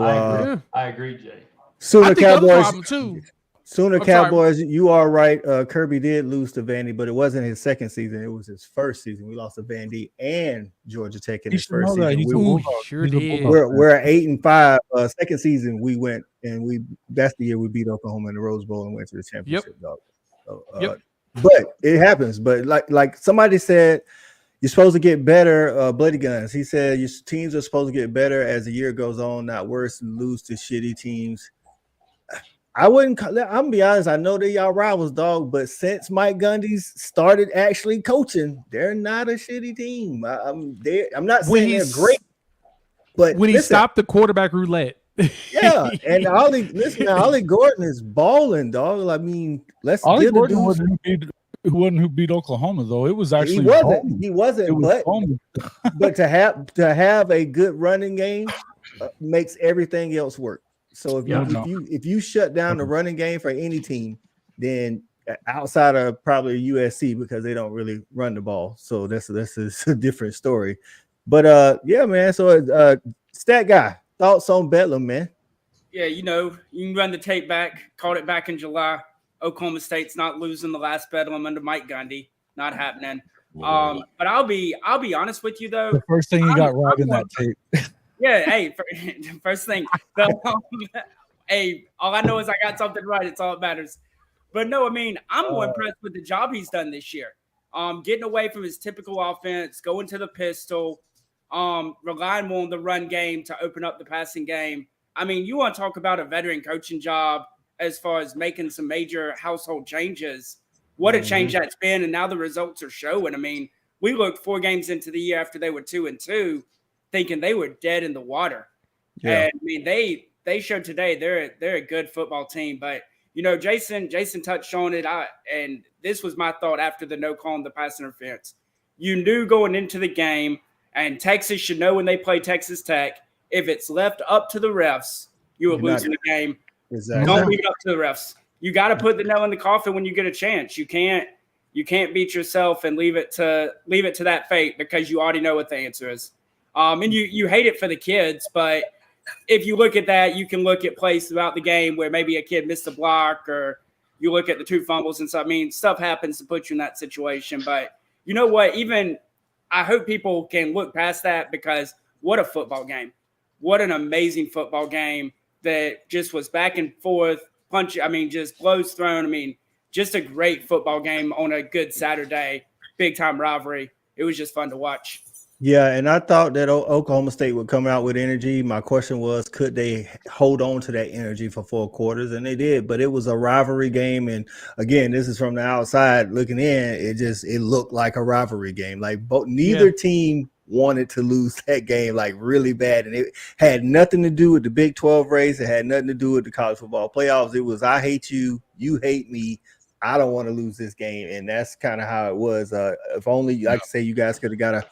I agree, Jay. Sooner Cowboys, Cowboys, you are right. Kirby did lose to Vandy, but it wasn't his second season. It was his first season. We lost to Vandy and Georgia Tech in his first season. We're at 8-5. Second season, we went and that's the year we beat Oklahoma in the Rose Bowl and went to the championship. But it happens. But like somebody said, you're supposed to get better. Bloody Guns. He said your teams are supposed to get better as the year goes on, not worse, and lose to shitty teams. I wouldn't. I'm gonna be honest. I know they're y'all rivals, dog. But since Mike Gundy's started actually coaching, they're not a shitty team. I'm not saying they're great, but when he stopped the quarterback roulette. Yeah, and Ollie Gordon is balling, dog. I mean, let's Ollie give the Gordon dude. wasn't who beat Oklahoma though. It was actually he wasn't. But to have a good running game makes everything else work. So if you shut down the running game for any team, then outside of probably USC because they don't really run the ball, so that's a different story. But yeah, man. So stat guy, thoughts on Bedlam, man? Yeah, you can run the tape back. Called it back in July. Oklahoma State's not losing the last Bedlam under Mike Gundy. Not happening. But I'll be honest with you though. The first thing you got right in that tape. Yeah, hey, first thing. Hey, all I know is I got something right. It's all that matters. But no, I mean, I'm more impressed with the job he's done this year. Getting away from his typical offense, going to the pistol, relying more on the run game to open up the passing game. I mean, you want to talk about a veteran coaching job as far as making some major household changes. What a change that's been, and now the results are showing. I mean, we looked 4 games into the year after they were 2-2, thinking they were dead in the water. Yeah. And I mean, they showed today they're a good football team. But Jason touched on it. And this was my thought after the no call on the pass interference. You knew going into the game, and Texas should know when they play Texas Tech, if it's left up to the refs, you are losing the game. Exactly. Don't leave it up to the refs. You got to put the nail in the coffin when you get a chance. You can't beat yourself and leave it to that fate because you already know what the answer is. And you hate it for the kids, but if you look at that, you can look at plays throughout the game where maybe a kid missed a block, or you look at the 2 fumbles and stuff. I mean, stuff happens to put you in that situation. But you know what? Even I hope people can look past that, because what a football game. What an amazing football game that just was back and forth, just blows thrown. I mean, just a great football game on a good Saturday, big-time rivalry. It was just fun to watch. Yeah, and I thought that Oklahoma State would come out with energy. My question was, could they hold on to that energy for 4 quarters? And they did, but it was a rivalry game. And again, this is from the outside looking in. It looked like a rivalry game. Like neither team wanted to lose that game like really bad. And it had nothing to do with the Big 12 race. It had nothing to do with the college football playoffs. It was, I hate you, you hate me. I don't want to lose this game, and that's kind of how it was. If only, like I say, you guys could have got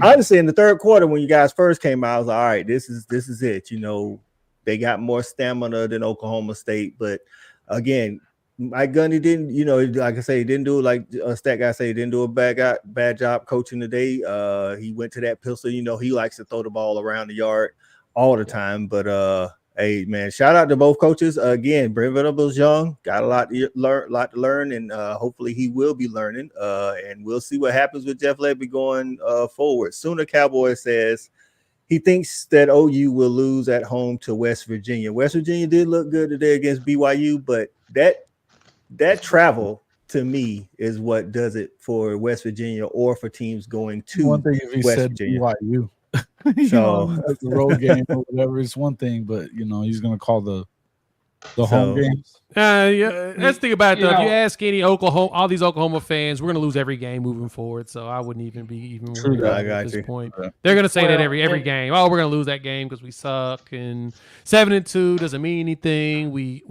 honestly, in the 3rd quarter when you guys first came out, I was like, all right, this is it. They got more stamina than Oklahoma State, but again, Mike Gundy didn't, like I say, he didn't do it like a stat guy say, he didn't do a bad job coaching today. He went to that pistol. He likes to throw the ball around the yard all the time, but hey, man, shout out to both coaches. Again, Brent Venables young, got a lot to learn, and hopefully he will be learning. And we'll see what happens with Jeff Lebby going forward. Sooner Cowboy says he thinks that OU will lose at home to West Virginia. West Virginia did look good today against BYU, but that travel to me is what does it for West Virginia or for teams going to one thing if he West said Virginia. BYU. So the road game or whatever is one thing, but he's going to call the home games. Yeah, let's think about it though. If you ask any all these Oklahoma fans, we're going to lose every game moving forward. So I wouldn't even be worried about it at this point. They're going to say that every game. Oh, we're going to lose that game because we suck, and 7-2 doesn't mean anything. We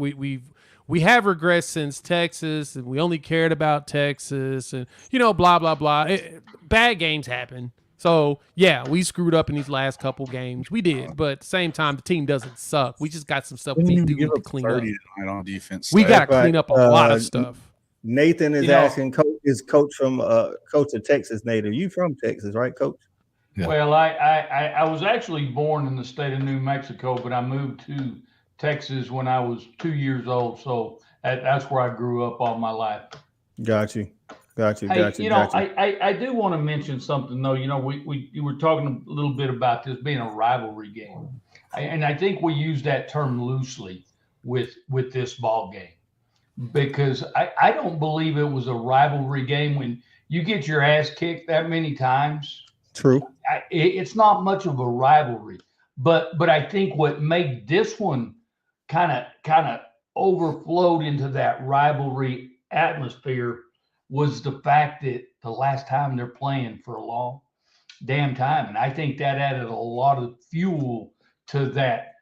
have regressed since Texas, and we only cared about Texas, and blah blah blah. Bad games happen. So, yeah, we screwed up in these last couple games. We did, but at the same time, the team doesn't suck. We just got some stuff we need to clean up. On defense. We got to clean up a lot of stuff. Nathan is asking, Coach from Coach of Texas native. You from Texas, right, Coach? Yeah. Well, I was actually born in the state of New Mexico, but I moved to Texas when I was 2 years old. So that's where I grew up all my life. Got you. I do want to mention something though. You were talking a little bit about this being a rivalry game, and I think we use that term loosely with this ball game, because I don't believe it was a rivalry game when you get your ass kicked that many times. True. It's not much of a rivalry, but I think what made this one kind of overflowed into that rivalry atmosphere was the fact that the last time they're playing for a long damn time, and I think that added a lot of fuel to that,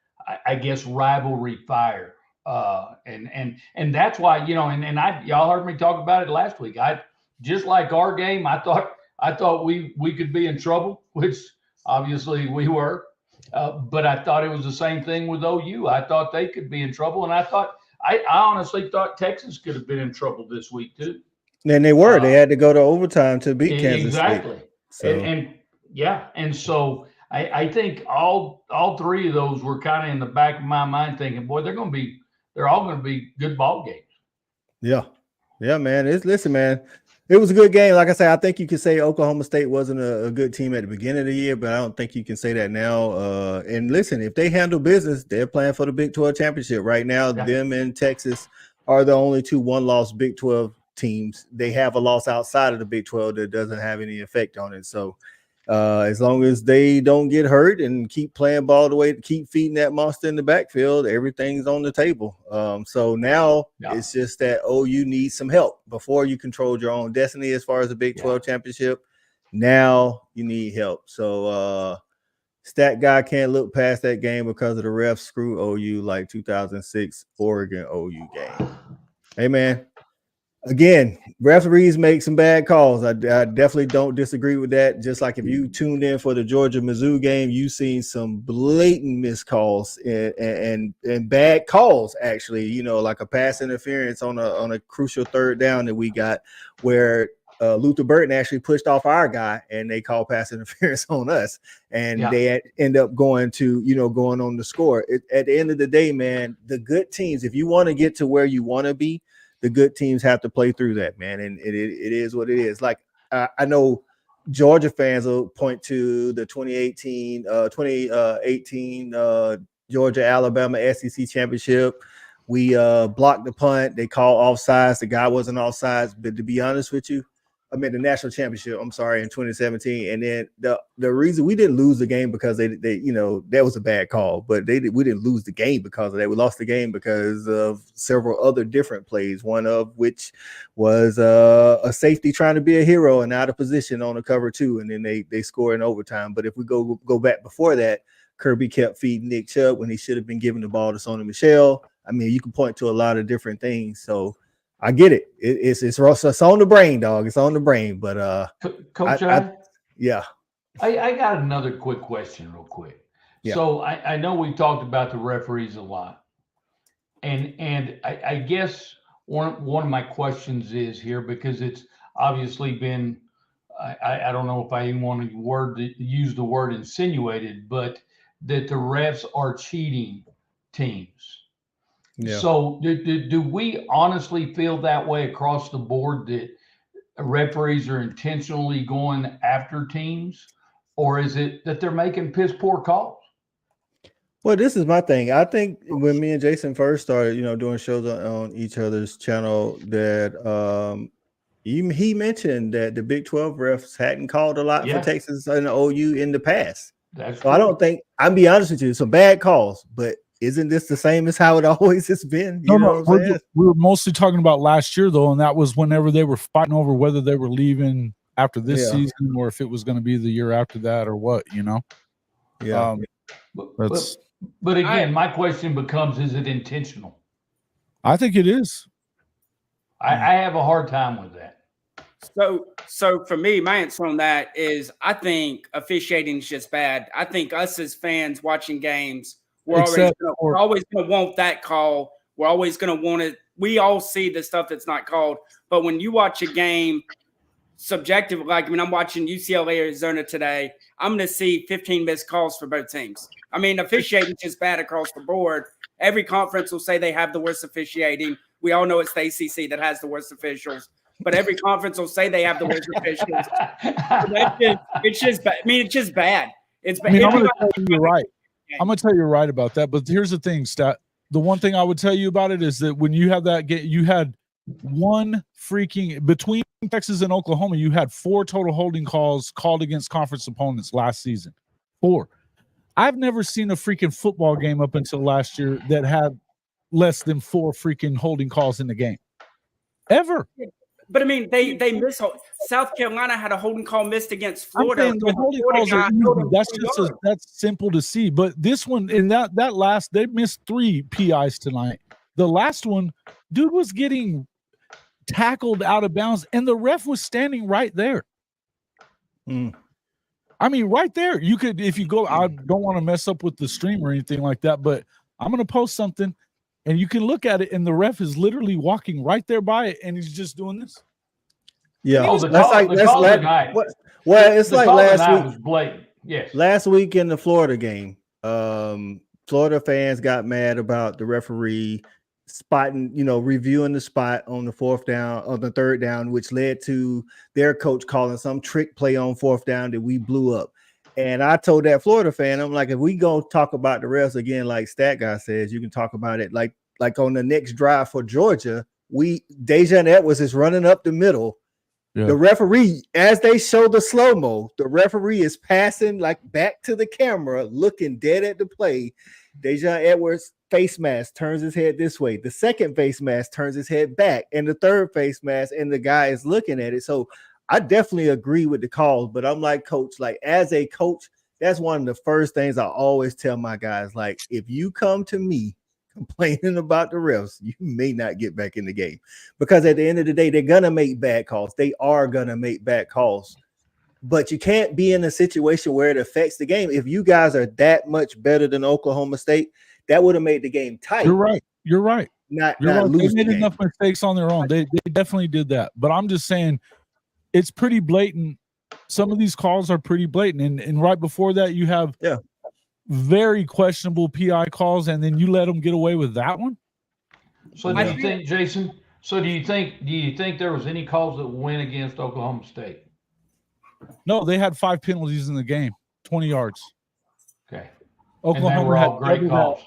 I guess, rivalry fire. And that's why, you know, and y'all heard me talk about it last week. I just like our game, I thought we could be in trouble, which obviously we were. But I thought it was the same thing with OU. I thought they could be in trouble, and I honestly thought Texas could have been in trouble this week too. And they were. They had to go to overtime to beat Kansas exactly. State. So. And yeah, and so I think all three of those were kind of in the back of my mind thinking, boy, they're all going to be good ball games. Yeah, man. Listen, man. It was a good game. Like I said, I think you could say Oklahoma State wasn't a good team at the beginning of the year, but I don't think you can say that now. And listen, if they handle business, they're playing for the Big 12 championship right now. Yeah. Them and Texas are the only two one-loss Big 12 teams. They have a loss outside of the Big 12 that doesn't have any effect on it. So as long as they don't get hurt and keep playing ball the way, keep feeding that monster in the backfield, everything's on the table. So now it's just that OU needs some help. Before you controlled your own destiny as far as the Big 12 championship. Now you need help. So stat guy can't look past that game because of the refs screw OU like 2006 Oregon OU game. Hey, man. Again, referees make some bad calls. I definitely don't disagree with that. Just like if you tuned in for the Georgia-Mizzou game, you've seen some blatant missed calls and bad calls, actually, you know, like a pass interference on a crucial third down that we got where Luther Burton actually pushed off our guy and they called pass interference on us. And they end up going on the score. At the end of the day, man, the good teams, if you want to get to where you want to be, the good teams have to play through that, man. And it is what it is. Like, I know Georgia fans will point to the 2018 Georgia-Alabama SEC championship. We blocked the punt. They called offsides. The guy wasn't offsides. But to be honest with you, I mean the national championship, I'm sorry, in 2017. And then the reason we didn't lose the game because they that was a bad call, but we didn't lose the game because of that. We lost the game because of several other different plays, one of which was a safety trying to be a hero and out of position on a cover two, and then they score in overtime. But if we go back before that, Kirby kept feeding Nick Chubb when he should have been giving the ball to Sony Michel. I mean, you can point to a lot of different things. So I get it. It's on the brain, dog. It's on the brain. But Coach, I got another quick question, real quick. Yeah. So I know we talked about the referees a lot, and I guess one of my questions is here because it's obviously been I don't know if I even want to use the word insinuated, but that the refs are cheating teams. Yeah. So do we honestly feel that way across the board that referees are intentionally going after teams, or is it that they're making piss poor calls? Well, this is my thing. I think when me and Jason first started, doing shows on each other's channel, that he mentioned that the Big 12 refs hadn't called a lot for Texas and OU in the past. That's so I don't think, I'll be honest with you, some bad calls, but isn't this the same as how it always has been? You know what I'm saying? We were mostly talking about last year, though, and that was whenever they were fighting over whether they were leaving after this season or if it was going to be the year after that or what, Yeah. But again, my question becomes, is it intentional? I think it is. I have a hard time with that. So for me, my answer on that is I think officiating is just bad. I think us as fans watching games, we're always going to want that call. We're always going to want it. We all see the stuff that's not called. But when you watch a game subjective, like I'm watching UCLA Arizona today, I'm going to see 15 missed calls for both teams. I mean, officiating is just bad across the board. Every conference will say they have the worst officiating. We all know it's the ACC that has the worst officials. But every conference will say they have the worst officials. It's just bad. I mean, it's just bad. It's bad. I'm going to tell you you're right. I'm going to tell you right about that. But here's the thing, Stat. The one thing I would tell you about it is that when you have that game, you had one freaking between Texas and Oklahoma, you had 4 total holding calls called against conference opponents last season. 4. I've never seen a freaking football game up until last year that had less than 4 freaking holding calls in the game. Ever. But I mean, they miss. South Carolina had a holding call missed against Florida. I'm saying the holding calls are easy. That's simple to see. But this one, in that last, they missed 3 PIs tonight. The last one, dude was getting tackled out of bounds, and the ref was standing right there. I mean, right there. You could, if you go, I don't want to mess up with the stream or anything like that, but I'm going to post something, and you can look at it, and the ref is literally walking right there by it, and he's just doing this. Yeah, well, it's like last week. Was blatant. Yes, last week in the Florida game, Florida fans got mad about the referee spotting, reviewing the spot on the 4th down or the 3rd down, which led to their coach calling some trick play on 4th down that we blew up. And I told that Florida fan, I'm like, if we go talk about the refs again, like Stat Guy says, you can talk about it like on the next drive for Georgia. Dejan Edwards is running up the middle. Yeah. The referee, as they show the slow-mo, the referee is passing like back to the camera, looking dead at the play. Dejan Edwards' face mask turns his head this way. The second face mask turns his head back, and the third face mask, and the guy is looking at it. So I definitely agree with the calls, but I'm like, coach, like as a coach, that's one of the first things I always tell my guys. Like, if you come to me complaining about the refs, you may not get back in the game, because at the end of the day, they're gonna make bad calls. They are gonna make bad calls, but you can't be in a situation where it affects the game. If you guys are that much better than Oklahoma State, that would have made the game tight. You're right. Not They lose made the enough mistakes on their own. They definitely did that. But I'm just saying, it's pretty blatant. Some of these calls are pretty blatant, and right before that, you have very questionable PI calls, and then you let them get away with that one. So do you think, Jason? So do you think there was any calls that went against Oklahoma State? No, they had 5 penalties in the game, 20 yards. Okay. Oklahoma and they were all great calls.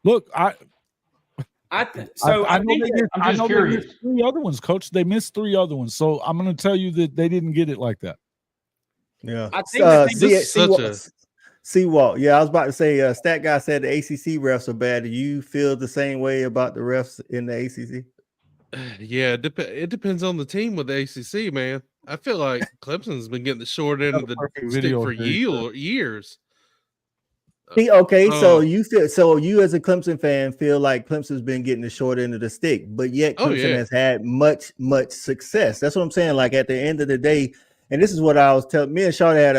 Look, I'm just curious. Missed 3 other ones, Coach. They missed 3 other ones, so I'm going to tell you that they didn't get it like that. Yeah, I think Seawalt. Yeah, I was about to say. Stat Guy said the ACC refs are bad. Do you feel the same way about the refs in the ACC? Yeah, it depends on the team with the ACC, man. I feel like Clemson's been getting the short end of the stick for years. Okay, so you as a Clemson fan feel like Clemson's been getting the short end of the stick, but yet Clemson has had much success. That's what I'm saying. Like at the end of the day, and this is what I was telling. Me and Sean had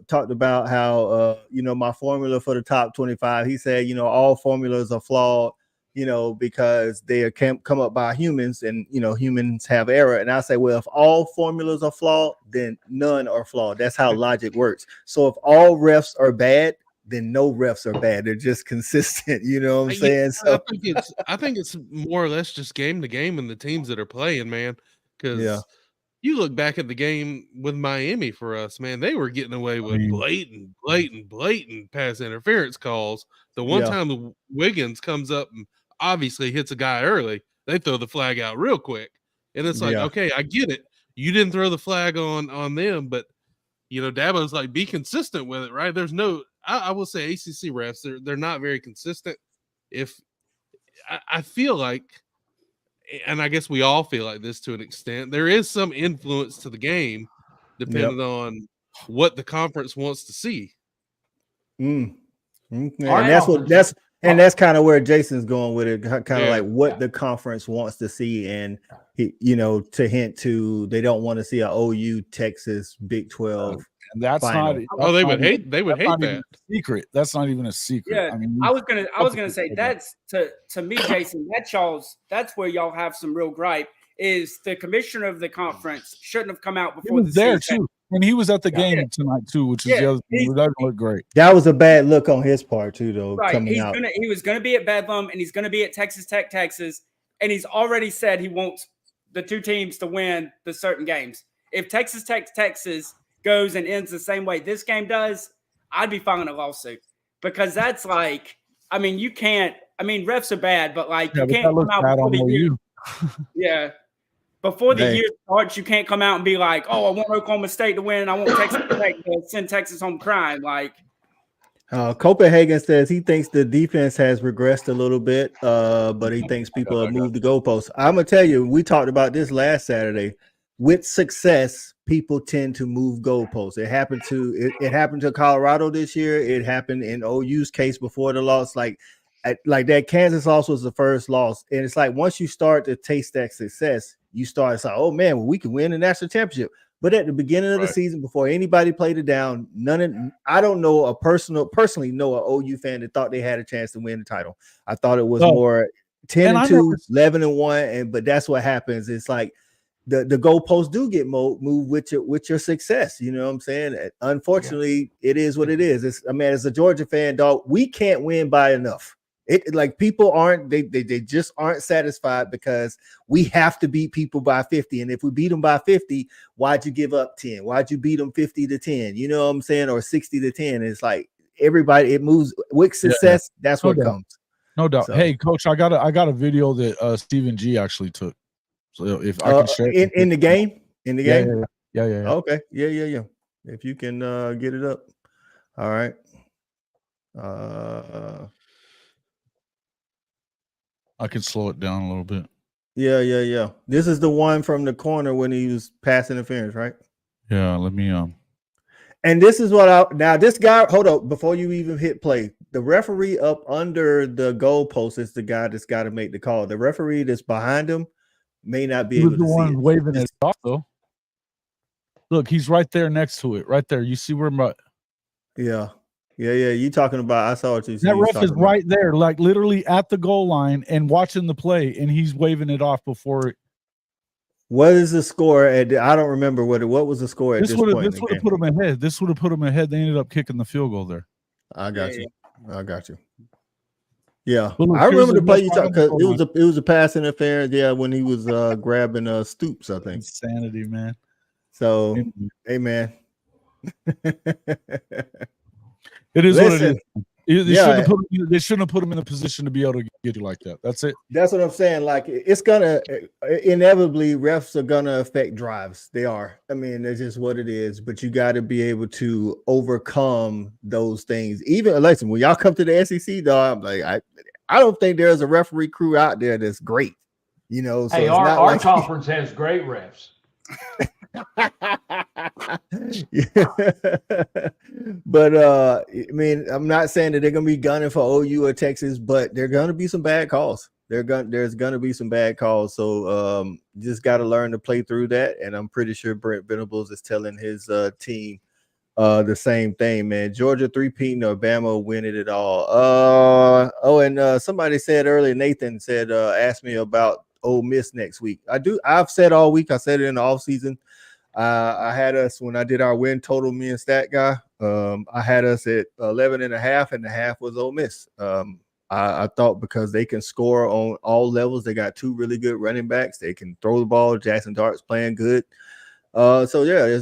talked about how my formula for the top 25. He said all formulas are flawed, because they come up by humans, and humans have error. And I say, well, if all formulas are flawed, then none are flawed. That's how logic works. So if all refs are bad, then no refs are bad. They're just consistent. You know what I'm saying? So I think it's more or less just game to game and the teams that are playing, man. Because you look back at the game with Miami for us, man, they were getting away with blatant pass interference calls. The one time Wiggins comes up and obviously hits a guy early, they throw the flag out real quick. And it's like, okay, I get it. You didn't throw the flag on them, but Dabo's like, be consistent with it, right? There's no, I will say ACC refs, they're not very consistent. If I feel like, and I guess we all feel like this to an extent, there is some influence to the game depending on what the conference wants to see. And that's kind of where Jason's going with it, kind of like what the conference wants to see, and to hint to they don't want to see an OU, Texas, Big 12. And that's final. They would hate that. Secret. That's not even a secret. Yeah, I mean, I was gonna say that's to me, Jason. That's where y'all have some real gripe. Is the commissioner of the conference shouldn't have come out before he was there too, and he was at the game tonight too, which is the other thing. It doesn't look great. That was a bad look on his part too, though. Right, coming out. He was gonna be at Bedlam, and he's gonna be at Texas Tech, Texas, and he's already said he wants the 2 teams to win the certain games. If Texas Tech, Texas goes and ends the same way this game does, I'd be filing a lawsuit, because that's like, I mean, you can't I mean, refs are bad, but like Yeah, you but can't that come looks out bad before on the year. OU. Yeah. Before the Hey. year starts, you can't come out and be like, "Oh, I want Oklahoma State to win, and I want Texas Tech to send Texas home crying." Like, Copenhagen says he thinks the defense has regressed a little bit, but he thinks people have moved the goalposts. I'm gonna tell you, we talked about this last Saturday. With success, people tend to move goalposts. It happened to Colorado this year. It happened in OU's case before the loss. Like that Kansas loss was the first loss, and it's like once you start to taste that success, you start to say, "Oh man, well, we can win the national championship." But at the beginning of the season, before anybody played it down, I don't know personally know an OU fan that thought they had a chance to win the title. I thought it was more 10-2, 11-1, but that's what happens. It's like the goalposts do get moved with your success. You know what I'm saying? Unfortunately, it is what it is. As a Georgia fan, dog, we can't win by enough. Like people aren't they just aren't satisfied because we have to beat people by 50, and if we beat them by 50, why'd you give up 10? Why'd you beat them 50-10? You know what I'm saying? Or 60-10? It's like everybody, it moves with success. Yeah. That's what comes. No doubt. So, hey, Coach, I got a video that Stephen G actually took. So if I can share in the game, Yeah. Okay, yeah. If you can get it up, all right. I can slow it down a little bit. Yeah. This is the one from the corner when he was pass interference, right? Yeah, let me And this is what now this guy, hold up, before you even hit play, the referee up under the goalpost is the guy that's got to make the call. The referee that's behind him may not be able to see it. Waving it off though. Look, he's right there next to it. Right there. You see where my Yeah. You talking about? I saw what you said. That ref is right there, like literally at the goal line and watching the play, and he's waving it off before it. What is the score? I don't remember what was the score at this point. This would have put them ahead. This would have put them ahead. They ended up kicking the field goal there. I got you. Yeah, look, I remember the play you talked because it was a pass interference. Yeah, when he was grabbing Stoops, I think. Insanity, man. So, hey, man. It is what it is. They shouldn't have put him in a position to be able to get you like that. That's it. That's what I'm saying. Like it's gonna inevitably refs are gonna affect drives. They are. I mean, that's just what it is. But you got to be able to overcome those things. Even listen, when y'all come to the SEC, dog, I'm like I don't think there's a referee crew out there that's great. You know, so hey, our conference has great refs. But I mean, I'm not saying that they're gonna be gunning for OU or Texas, but they're gonna be some bad calls. There's gonna be some bad calls. So just got to learn to play through that. And I'm pretty sure Brent Venables is telling his team the same thing, man. Georgia 3-peating or Bama winning it all. And somebody said earlier, Nathan said, asked me about Ole Miss next week. I've said all week. I said it in the offseason. I had us when I did our win total, me and Stat Guy. I had us at 11.5, and the half was Ole Miss. I thought because they can score on all levels. They got two really good running backs. They can throw the ball. Jackson Dart's playing good. So yeah,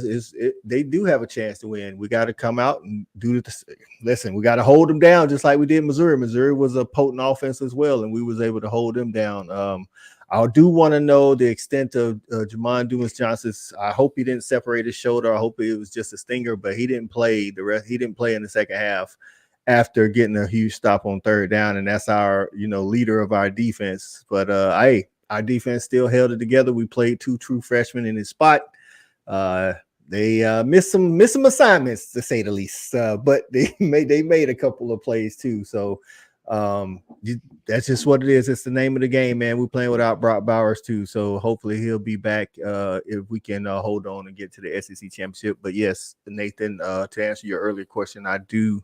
they do have a chance to win. We got to come out and listen. We got to hold them down just like we did Missouri. Missouri was a potent offense as well, and we was able to hold them down. I do want to know the extent of Jamon Dumas-Johnson's. I hope he didn't separate his shoulder. I hope it was just a stinger, but he didn't play the rest. He didn't play in the second half after getting a huge stop on third down, and that's our leader of our defense. But our defense still held it together. We played two true freshmen in his spot. They missed some assignments, to say the least, but they made a couple of plays too. So that's just what it is. It's the name of the game, man. We're playing without Brock Bowers too, so hopefully he'll be back if we can hold on and get to the SEC championship. But yes, Nathan, to answer your earlier question, I do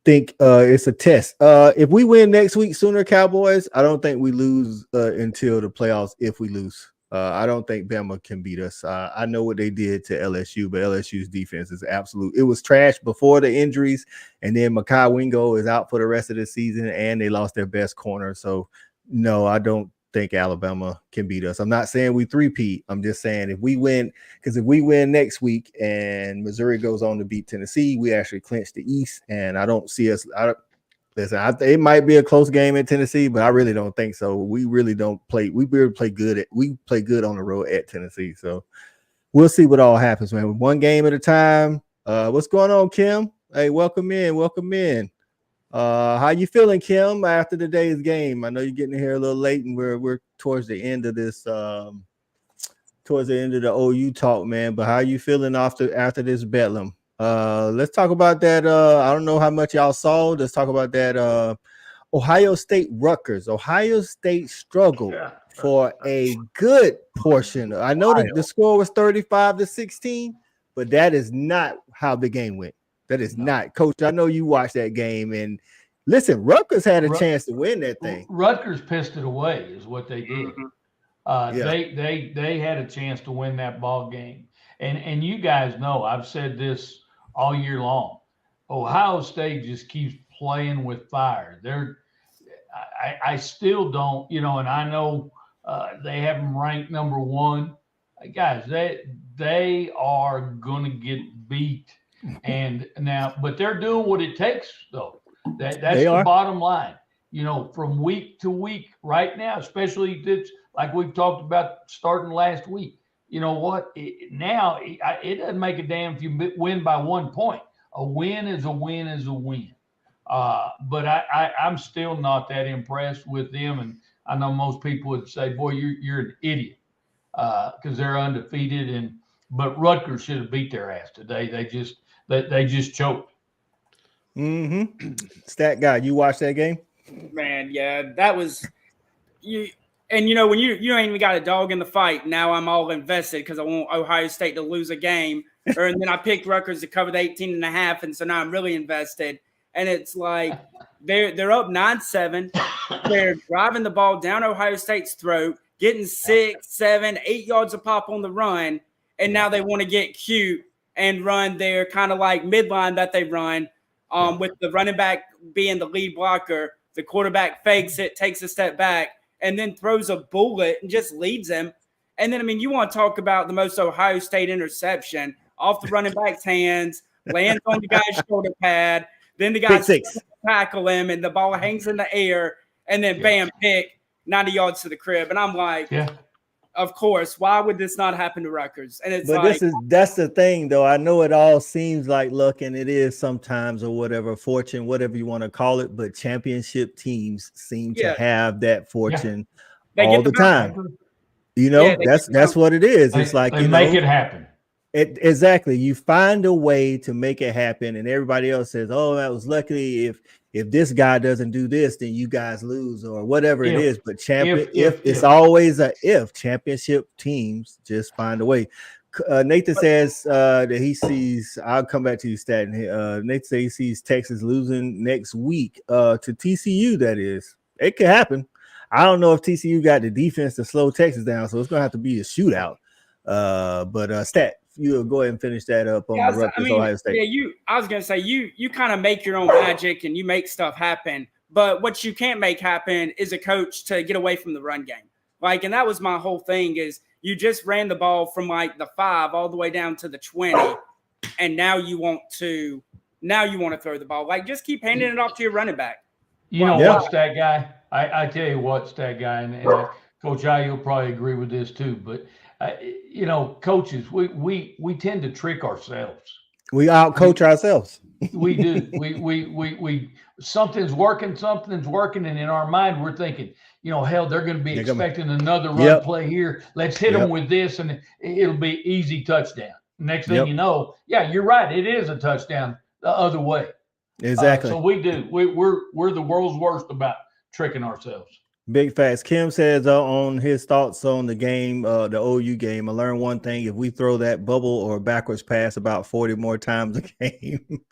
think it's a test. If we win next week, Sooner Cowboys, I don't think we lose until the playoffs. If we lose, I don't think Bama can beat us. I know what they did to LSU, but LSU's defense is absolute. It was trash before the injuries, and then Mekhi Wingo is out for the rest of the season, and they lost their best corner. So, no, I don't think Alabama can beat us. I'm not saying we three-peat. I'm just saying if we win, because if we win next week and Missouri goes on to beat Tennessee, we actually clinch the East, and I don't see us. Listen, it might be a close game in Tennessee, but I really don't think so. We really don't play. We play good on the road at Tennessee. So we'll see what all happens, man. One game at a time. What's going on, Kim? Hey, welcome in. How you feeling, Kim, after today's game? I know you're getting here a little late, and we're towards the end of this, towards the end of the OU talk, man. But how you feeling after this Bedlam? Let's talk about that. I don't know how much y'all saw. Let's talk about that. Ohio State Rutgers. Ohio State struggled for a good portion. I know that the score was 35-16, but that is not how the game went. That is not, Coach. I know you watched that game, and listen, Rutgers had a chance to win that thing. Rutgers pissed it away, is what they did. They had a chance to win that ball game, and you guys know I've said this all year long. Ohio State just keeps playing with fire. I still don't, and I know they have them ranked number 1. Guys, they are going to get beat. And now, but they're doing what it takes, though. That's the bottom line. From week to week right now, especially like we've talked about starting last week. You know what? It doesn't make a damn if you win by 1 point. A win is a win is a win. But I'm still not that impressed with them. And I know most people would say, boy, you're an idiot because they're undefeated. But Rutgers should have beat their ass today. They just choked. Stat guy, you watched that game? Man, yeah, that was you. And when you ain't even got a dog in the fight, now I'm all invested because I want Ohio State to lose a game. And then I picked Rutgers to cover the 18.5, and so now I'm really invested. And it's like they're up 9-7. They're driving the ball down Ohio State's throat, getting 6, 7, 8 yards a pop on the run, and now they want to get cute and run their kind of like midline that they run with the running back being the lead blocker. The quarterback fakes it, takes a step back, and then throws a bullet and just leads him. And then, you want to talk about the most Ohio State interception off the running back's hands, lands on the guy's shoulder pad, then the guy tackle him, and the ball hangs in the air, and then bam, pick 90 yards to the crib. And I'm like, of course, why would this not happen to Rutgers? And it's that's the thing, though. I know it all seems like luck, and it is sometimes, or whatever, fortune, whatever you want to call it. But championship teams seem to have that fortune all the time. That's what it is. It's like they make it happen. Exactly. You find a way to make it happen, and everybody else says, "Oh, that was lucky. If this guy doesn't do this, then you guys lose," or whatever it is. But it's always if championship teams just find a way. Nathan says that he sees. I'll come back to you, Stat. Nathan says he sees Texas losing next week to TCU. That is, it could happen. I don't know if TCU got the defense to slow Texas down, so it's gonna have to be a shootout. But Stat, you go ahead and finish that up on the Rutgers Ohio State. Yeah, I was gonna say you kind of make your own magic and you make stuff happen. But what you can't make happen is a coach to get away from the run game. And that was my whole thing is you just ran the ball from like the 5 all the way down to the 20, and now you want to throw the ball. Just keep handing it off to your running back. What, Stat guy? I tell you what, Stat guy, and Coach I, you'll probably agree with this too, but coaches, we tend to trick ourselves. We out-coach ourselves. We do. We something's working, and in our mind we're thinking, hell, they're going to be expecting another run play here. Let's hit them with this, and it'll be easy touchdown. Next thing you know, you're right. It is a touchdown the other way. Exactly. So we do. We're the world's worst about tricking ourselves. Big facts. Kim says on his thoughts on the game, the OU game, I learned one thing. If we throw that bubble or backwards pass about 40 more times a game,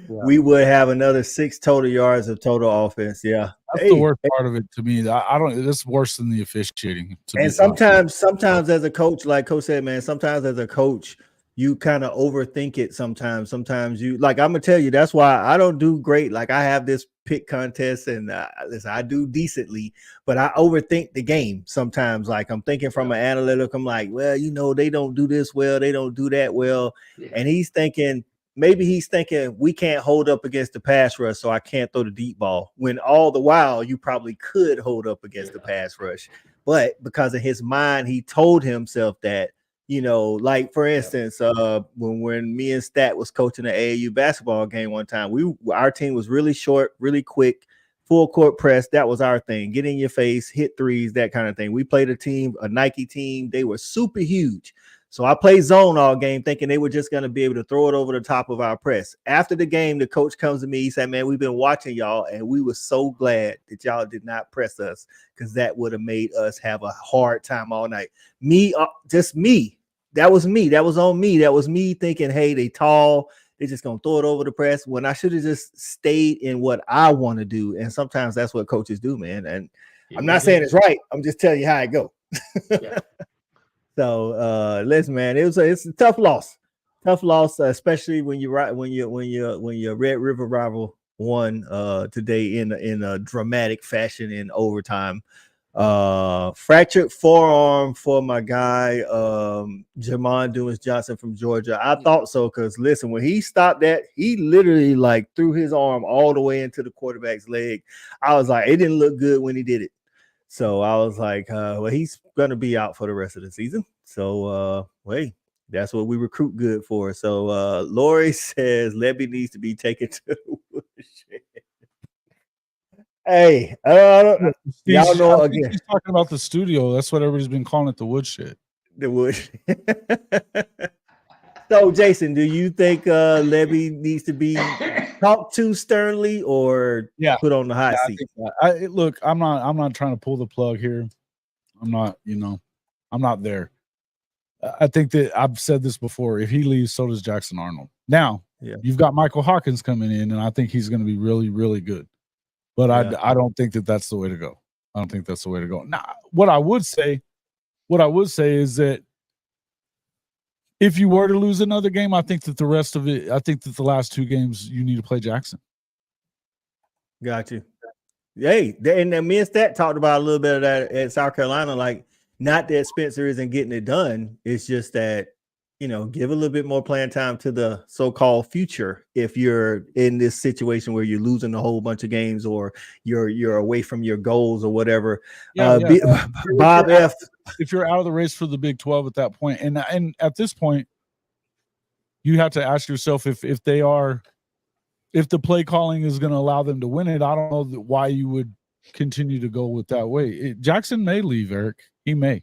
we would have another 6 total yards of total offense. Yeah. That's the worst part of it to me. I don't, it's worse than the officiating. And sometimes as a coach, like Coach said, man, sometimes as a coach, you kind of overthink it sometimes. Sometimes I'm going to tell you, that's why I don't do great. I have this pick contest and listen, I do decently, but I overthink the game sometimes. I'm thinking from an analytic, I'm like, well, they don't do this well. They don't do that well. Yeah. And he's thinking, maybe he's thinking we can't hold up against the pass rush, so I can't throw the deep ball. When all the while you probably could hold up against the pass rush, but because of his mind, he told himself that, you know, like for instance, when me and Stat was coaching the AAU basketball game one time, our team was really short, really quick, full court press. That was our thing. Get in your face, hit threes, that kind of thing. We played a Nike team. They were super huge. So I played zone all game thinking they were just going to be able to throw it over the top of our press. After the game, the coach comes to me. He said, man, we've been watching y'all, and we were so glad that y'all did not press us, because that would have made us have a hard time all night. Just me. That was me. That was on me. That was me thinking, hey, they tall. They're just going to throw it over the press, when I should have just stayed in what I want to do. And sometimes that's what coaches do, man. And I'm not saying it's right. I'm just telling you how it go. Yeah. So listen, man, it's a tough loss, especially when your Red River rival won today in a dramatic fashion in overtime. Fractured forearm for my guy Jamon Dumas Johnson from Georgia. I thought so, because listen, when he stopped that, he literally like threw his arm all the way into the quarterback's leg. I was like, it didn't look good when he did it. So I was like, well, he's going to be out for the rest of the season. So, hey, that's what we recruit good for. So, Lori says Lebby needs to be taken to the woodshed. Hey, y'all know again. He's talking about the studio. That's what everybody's been calling it, the woodshed. The woodshed. So, Jason, do you think Lebby needs to be talked to sternly or put on the hot seat? Look, I'm not trying to pull the plug here. I'm not there. I think that I've said this before. If he leaves, so does Jackson Arnold. Now, you've got Michael Hawkins coming in, and I think he's going to be really, really good. But I don't think that that's the way to go. I don't think that's the way to go. Now, what I would say is that if you were to lose another game, I think that the rest of it, I think that the last two games you need to play Jackson. Got you. Hey, and me and Stat talked about a little bit of that at South Carolina. Like, not that Spencer isn't getting it done. It's just that, give a little bit more playing time to the so-called future if you're in this situation where you're losing a whole bunch of games or you're away from your goals or whatever. Bob F. If you're out of the race for the Big 12 at that point, and at this point, you have to ask yourself if the play calling is going to allow them to win it. I don't know why you would continue to go with that way. Jackson may leave, Eric. He may.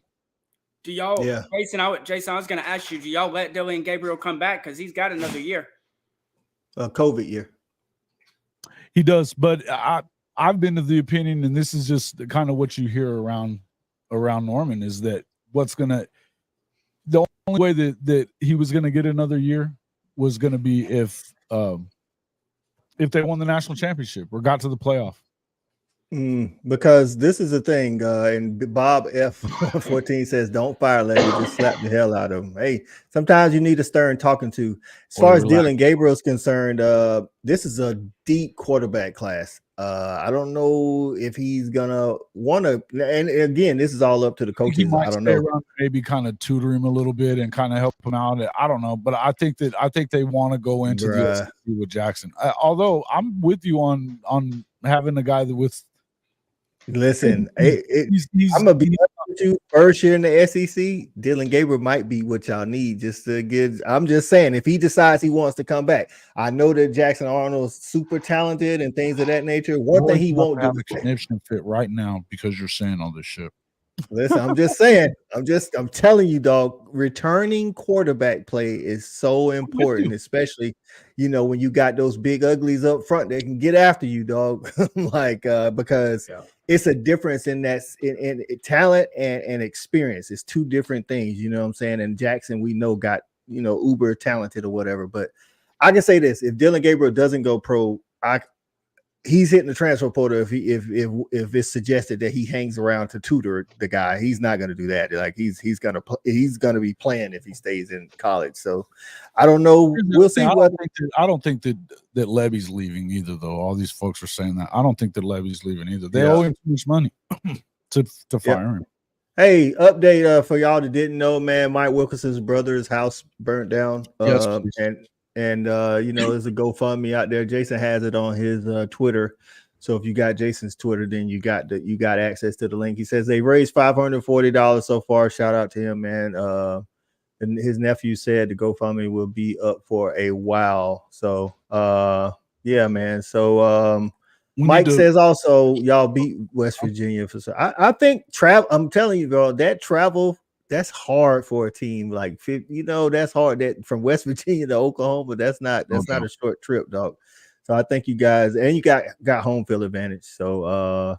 Do y'all, Jason, I was going to ask you, do y'all let Dylan Gabriel come back? Because he's got another year. A COVID year. He does, but I've been of the opinion, and this is just kind of what you hear around Norman, is that the only way that he was going to get another year was going to be if they won the national championship or got to the playoff. Because this is the thing, and Bob F14 says, don't fire Lebby, just slap the hell out of him. Hey, sometimes you need a stern talking to. As far as Dylan Gabriel's concerned, this is a deep quarterback class. I don't know if he's gonna want to, and again, this is all up to the coaches. I don't know. Maybe kind of tutor him a little bit and kind of help him out. I don't know, but I think they want to go into the SEC with Jackson. Although I'm with you on having a guy that with. Listen, I'm gonna be honest with you. First year in the SEC, Dylan Gabriel might be what y'all need just to get. I'm just saying, if he decides he wants to come back, I know that Jackson Arnold's super talented and things of that nature. One thing he won't do is a connection fit right now because you're saying all this shit. Listen, I'm just saying. I'm telling you, dog. Returning quarterback play is so important, especially when you got those big uglies up front that can get after you, dog. Because it's a difference in that in talent and experience. It's two different things. You know what I'm saying? And Jackson, we know, got uber talented or whatever. But I can say this: if Dylan Gabriel doesn't go pro, he's hitting the transfer portal if it's suggested that he hangs around to tutor the guy. He's not going to do that. Like he's going to be playing if he stays in college. So I don't know. We'll see. I don't think that Lebby's leaving either, though. All these folks are saying that. I don't think that Lebby's leaving either. They owe him too much money to fire him. Hey, update for y'all that didn't know, man. Mike Wilkinson's brother's house burnt down. Yes, and And there's a GoFundMe out there. Jason has it on his Twitter. So if you got Jason's Twitter, then you got access to the link. He says they raised $540 so far. Shout out to him, man. And his nephew said the GoFundMe will be up for a while. So yeah, man. So Mike says also y'all beat West Virginia for I think travel. I'm telling you, bro, that travel, that's hard for a team. Like, that's hard. That from West Virginia to Oklahoma, that's not a short trip, dog. So I think you guys, and you got home field advantage. So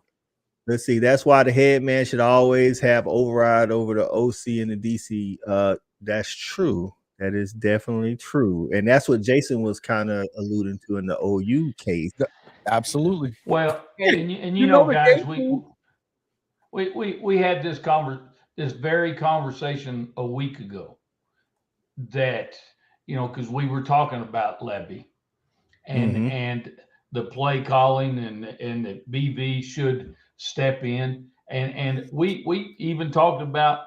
let's see. That's why the head man should always have override over the OC and the DC. That's true. That is definitely true. And that's what Jason was kind of alluding to in the OU case. Absolutely. Well, and you know, guys, we had this very conversation a week ago that, because we were talking about Levy and the play calling and that BV should step in. And we even talked about,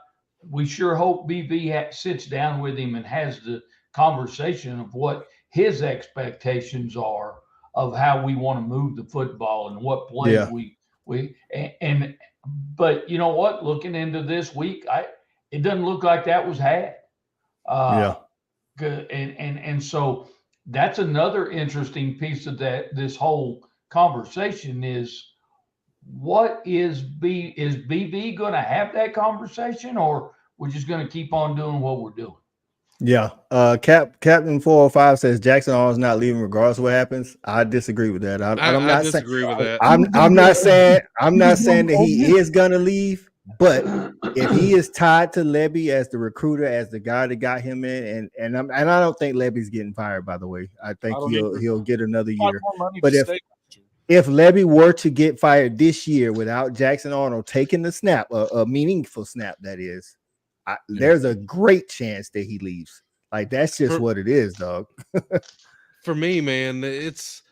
we sure hope BV sits down with him and has the conversation of what his expectations are of how we want to move the football and what plays but you know what, looking into this week, it doesn't look like that was had. And so that's another interesting piece of this whole conversation is, what is BV going to have that conversation, or we're just going to keep on doing what we're doing? Yeah. Captain 405 says Jackson Arnold's not leaving regardless of what happens. I disagree with that. I disagree with that. I'm not saying that he is going to leave, but if he is tied to Levy as the recruiter, as the guy that got him in, and I don't think Levy's getting fired, by the way. I think he'll get another year. But if Levy were to get fired this year without Jackson Arnold taking the snap, a meaningful snap, that is, there's a great chance that he leaves. Like, that's just what it is, dog. For me, man, it's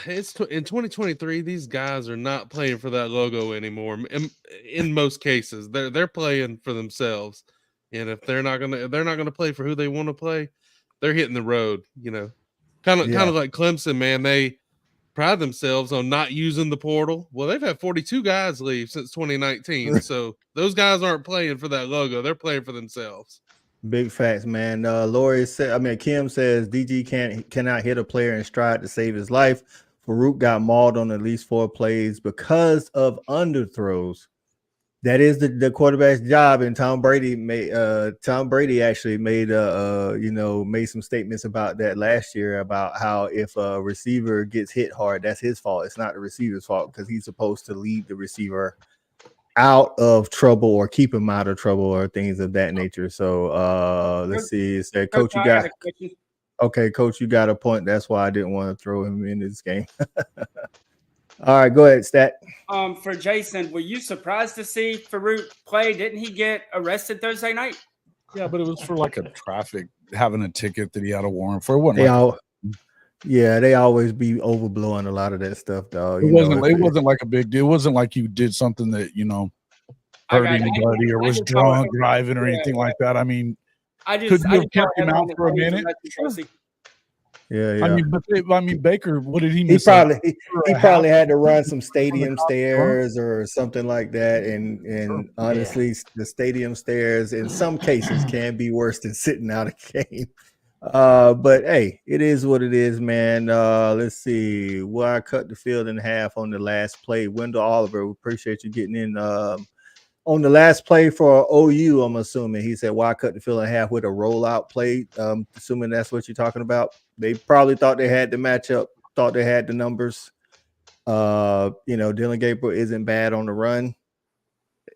in 2023. These guys are not playing for that logo anymore. In most cases, they're playing for themselves. And if they're not gonna play for who they want to play, they're hitting the road. Kind of like Clemson, man. They pride themselves on not using the portal. Well, they've had 42 guys leave since 2019. So those guys aren't playing for that logo. They're playing for themselves. Big facts, man. Kim says DG cannot hit a player in stride to save his life. Farouk got mauled on at least 4 plays because of underthrows. That is the quarterback's job, and Tom Brady actually made made some statements about that last year, about how if a receiver gets hit hard, that's his fault. It's not the receiver's fault, because he's supposed to lead the receiver out of trouble or keep him out of trouble or things of that nature. So let's see. It said, Coach, Coach, you got a point. That's why I didn't want to throw him in this game. All right, go ahead, Stat. For Jason, were you surprised to see Farouk play? Didn't he get arrested Thursday night? Yeah, but it was for like a traffic, having a ticket that he had a warrant for. It wasn't they always be overblowing a lot of that stuff, dog. It wasn't like a big deal. It wasn't like you did something that, hurt anybody or was drunk driving or anything like that. I mean, could you have kept him out for a minute? Yeah. I mean, Baker, what did he miss? He probably had to run some stadium stairs or something like that. And honestly, the stadium stairs in some cases can be worse than sitting out a game. But hey, it is what it is, man. Let's see. I cut the field in half on the last play. Wendell Oliver, we appreciate you getting in. On the last play for OU, I'm assuming he said, "Why cut the field in half with a rollout play?" Assuming that's what you're talking about. They probably thought they had the matchup, thought they had the numbers. Dylan Gabriel isn't bad on the run.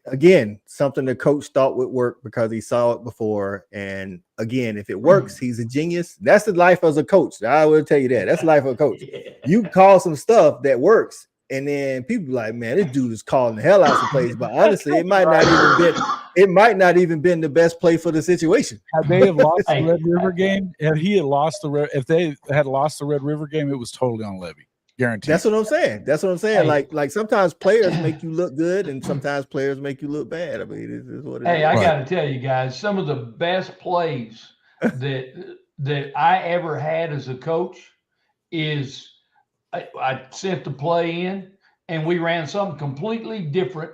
Again, something the coach thought would work because he saw it before. And again, if it works, he's a genius. That's the life as a coach. I will tell you that. That's the life of a coach. You call some stuff that works, and then people be like, man, this dude is calling the hell out of plays. But honestly, it might not even been the best play for the situation. Had they have lost the Red River game, if they had lost the Red River game, it was totally on Levy. Guaranteed. That's what I'm saying. Hey. Like sometimes players make you look good, and sometimes players make you look bad. I mean, this is what it is. I got to tell you guys, some of the best plays that that I ever had as a coach is I sent the play in and we ran something completely different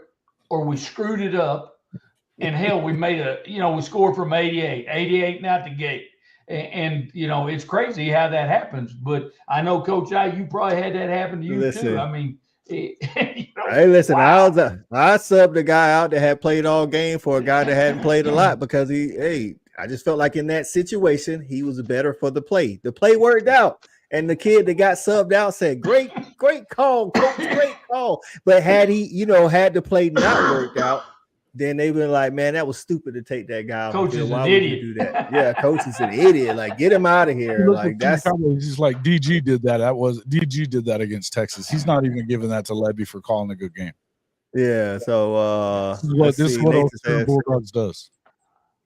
or we screwed it up. And hell, we made we scored from 88 out the gate. And it's crazy how that happens. But I know, Coach I, you probably had that happen to you too. I mean, hey, listen, wow. I subbed a guy out that had played all game for a guy that hadn't played a lot because I just felt like in that situation, he was better for the play. The play worked out. And the kid that got subbed out said, great call, coach, great call. But had he, had the play not worked out, then they were like, man, that was stupid to take that guy. Coach is Why an would idiot. you do that? Yeah, coach is an idiot. Like, get him out of here. Like, that's just like DG did that. DG did that against Texas. He's not even giving that to Levy for calling a good game. Yeah. So this is what Bulldogs does.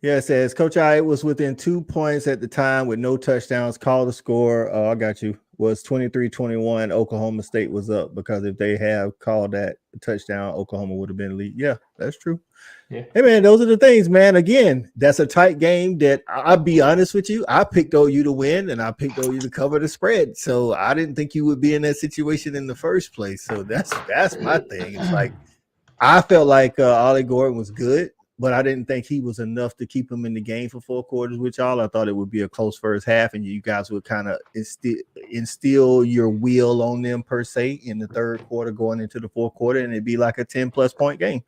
Yeah, it says Coach I was within 2 points at the time with no touchdowns. Call the score. I got you. Was 23-21. Oklahoma State was up because if they have called that touchdown, Oklahoma would have been lead. Yeah, that's true. Yeah. Hey man, those are the things, man. Again, that's a tight game that I'll be honest with you. I picked OU to win and I picked OU to cover the spread. So I didn't think you would be in that situation in the first place. So that's my thing. It's like I felt like Ollie Gordon was good, but I didn't think he was enough to keep him in the game for 4 quarters with y'all. I thought it would be a close first half, and you guys would kind of instill your will on them per se in the third quarter going into the fourth quarter, and it'd be like a 10-plus point game.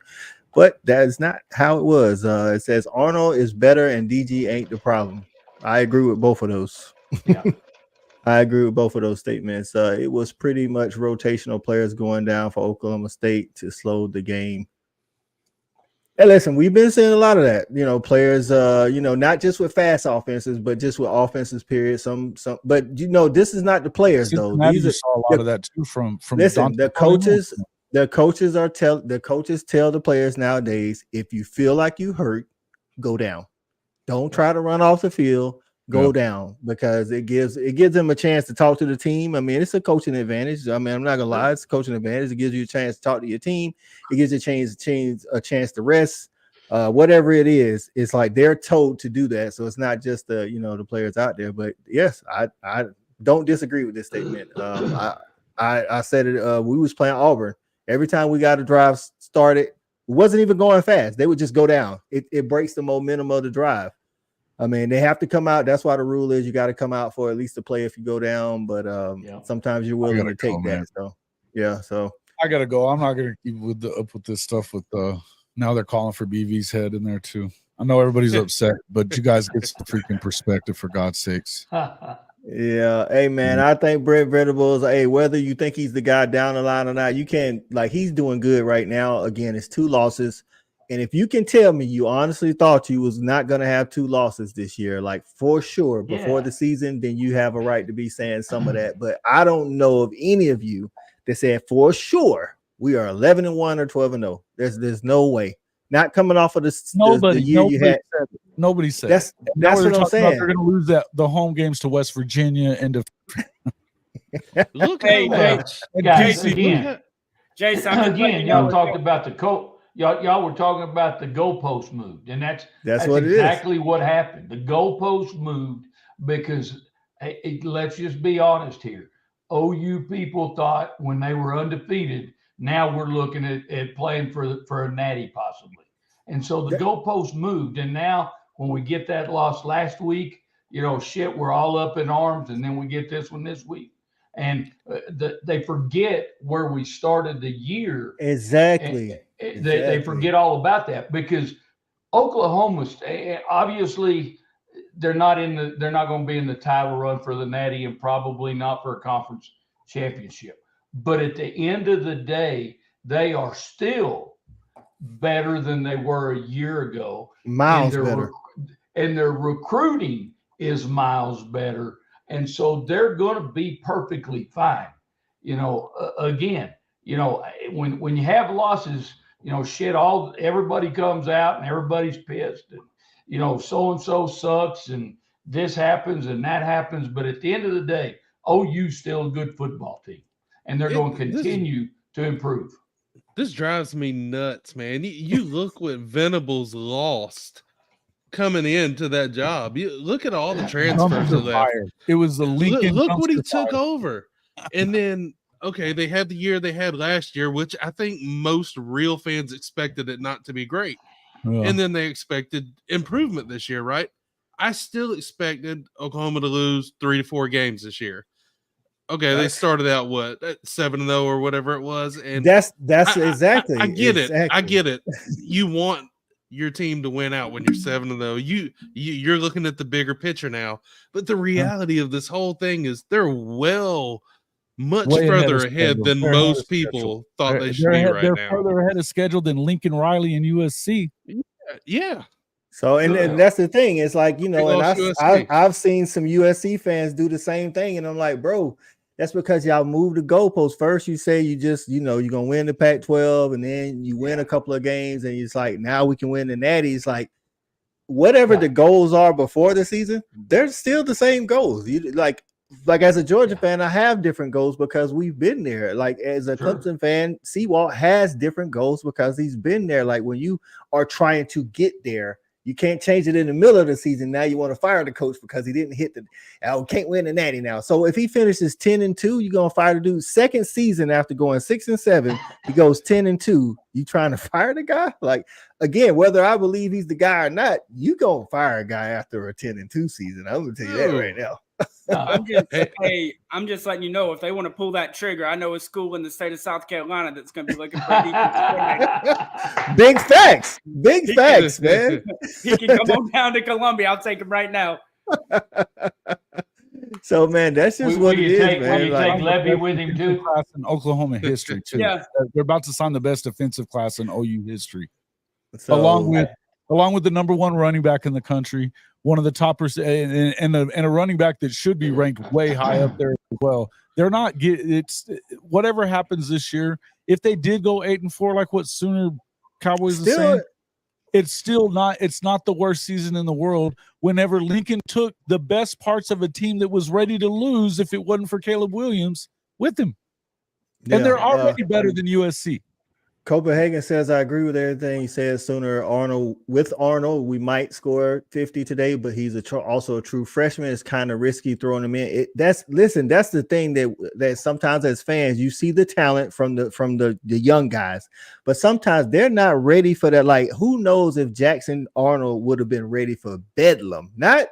But that is not how it was. It says Arnold is better and DG ain't the problem. I agree with both of those. Yeah. I agree with both of those statements. It was pretty much rotational players going down for Oklahoma State to slow the game. Hey, listen, we've been seeing a lot of that, players, not just with fast offenses, but just with offenses, period. But this is not the players though. These saw a lot of that too from listen, the coaches tell the players nowadays, if you feel like you hurt, go down. Don't try to run off the field. Go down, because it gives them a chance to talk to the team. I mean, it's a coaching advantage. I mean, I'm not gonna lie, it's a coaching advantage. It gives you a chance to talk to your team. It gives you a chance to rest. Whatever it is, it's like they're told to do that. So it's not just the players out there. But yes, I don't disagree with this statement. I said it. We was playing Auburn. Every time we got a drive started, it wasn't even going fast. They would just go down. It breaks the momentum of the drive. I mean, they have to come out. That's why the rule is you got to come out for at least a play if you go down. But sometimes you're willing to take that. So yeah. So I gotta go. I'm not gonna keep up with this stuff. With now they're calling for BV's head in there too. I know everybody's upset, but you guys get some freaking perspective for God's sakes. Yeah. Hey man, I think Brent Venables. Hey, whether you think he's the guy down the line or not, you can't he's doing good right now. Again, it's 2 losses. And if you can tell me you honestly thought you was not going to have 2 losses this year, like for sure before the season, then you have a right to be saying some of that. But I don't know of any of you that said for sure we are 11-1 or 12-0. There's no way. Not coming off of the year you had. Nobody said. That's what I'm saying. They're going to lose the home games to West Virginia and to. Look, Jason, again, y'all talked about the coach. Y'all were talking about the goalpost moved, and that's what exactly what happened. The goalpost moved because let's just be honest here. OU people thought when they were undefeated, now we're looking at playing for a natty possibly, and so the goalpost moved. And now when we get that loss last week, we're all up in arms, and then we get this one this week. And they forget where we started the year. Exactly. They forget all about that because Oklahoma, obviously, they're not going to be in the title run for the Natty and probably not for a conference championship. But at the end of the day, they are still better than they were a year ago. Miles better. And their recruiting is miles better. And so they're going to be perfectly fine. Again, when you have losses, everybody comes out and everybody's pissed. And, so-and-so sucks and this happens and that happens. But at the end of the day, OU's still a good football team. And they're going to continue to improve. This drives me nuts, man. You look what Venables lost coming into that job. You look at all the transfers of that. Fire. It was the Lincoln. Look what he dumpster took fire. over. And then, okay, they had the year they had last year, which I think most real fans expected it not to be great. Yeah. And then they expected improvement this year, right? I still expected Oklahoma to lose 3 to 4 games this year. Okay, they started out 7-0 or whatever it was, and that's exactly. I get exactly. it. I get it. You want your team to win out when you're 7-0. You're looking at the bigger picture now, but the reality of this whole thing is they're much Way further ahead than They're most ahead of people thought they should be right they're now. further ahead of schedule than Lincoln Riley and USC. Yeah. So and that's the thing. It's like, and USC. I've seen some USC fans do the same thing, and I'm like, bro, that's because y'all moved the goalposts. First, you say you just, you're gonna win the Pac-12, and then you win a couple of games, and it's like now we can win the Natty. It's like whatever the goals are before the season, they're still the same goals. You like as a Georgia fan, I have different goals because we've been there. Like as a Clemson fan, Seawalt has different goals because he's been there. Like when you are trying to get there, you can't change it in the middle of the season. Now you want to fire the coach because he didn't hit can't win the Natty now. So if he finishes 10-2, you're gonna fire the dude. Second season after going 6-7, he goes 10-2. You trying to fire the guy? Like again, whether I believe he's the guy or not, you gonna fire a guy after a 10-2 season. I'm gonna tell you that right now. I'm just letting you know if they want to pull that trigger. I know a school in the state of South Carolina that's going to be looking for a defensive Big facts, man. He can come on down to Columbia. I'll take him right now. So man, that's just what it is, man. Will you take Levy with him too? Class in Oklahoma history too. Yeah. They're about to sign the best defensive class in OU history, So, along with the number 1 running back in the country, one of the toppers, and a running back that should be ranked way high up there as well. They're not it's whatever happens this year. If they did go 8-4, like what Sooner Cowboys are saying, it's not the worst season in the world. Whenever Lincoln took the best parts of a team that was ready to lose, if it wasn't for Caleb Williams with him, and they're already better than USC. Copenhagen says, I agree with everything he says. Arnold, we might score 50 today, but he's also a true freshman. It's kind of risky throwing him in. That's the thing that sometimes as fans, you see the talent from the young guys, but sometimes they're not ready for that. Like, who knows if Jackson Arnold would have been ready for Bedlam, not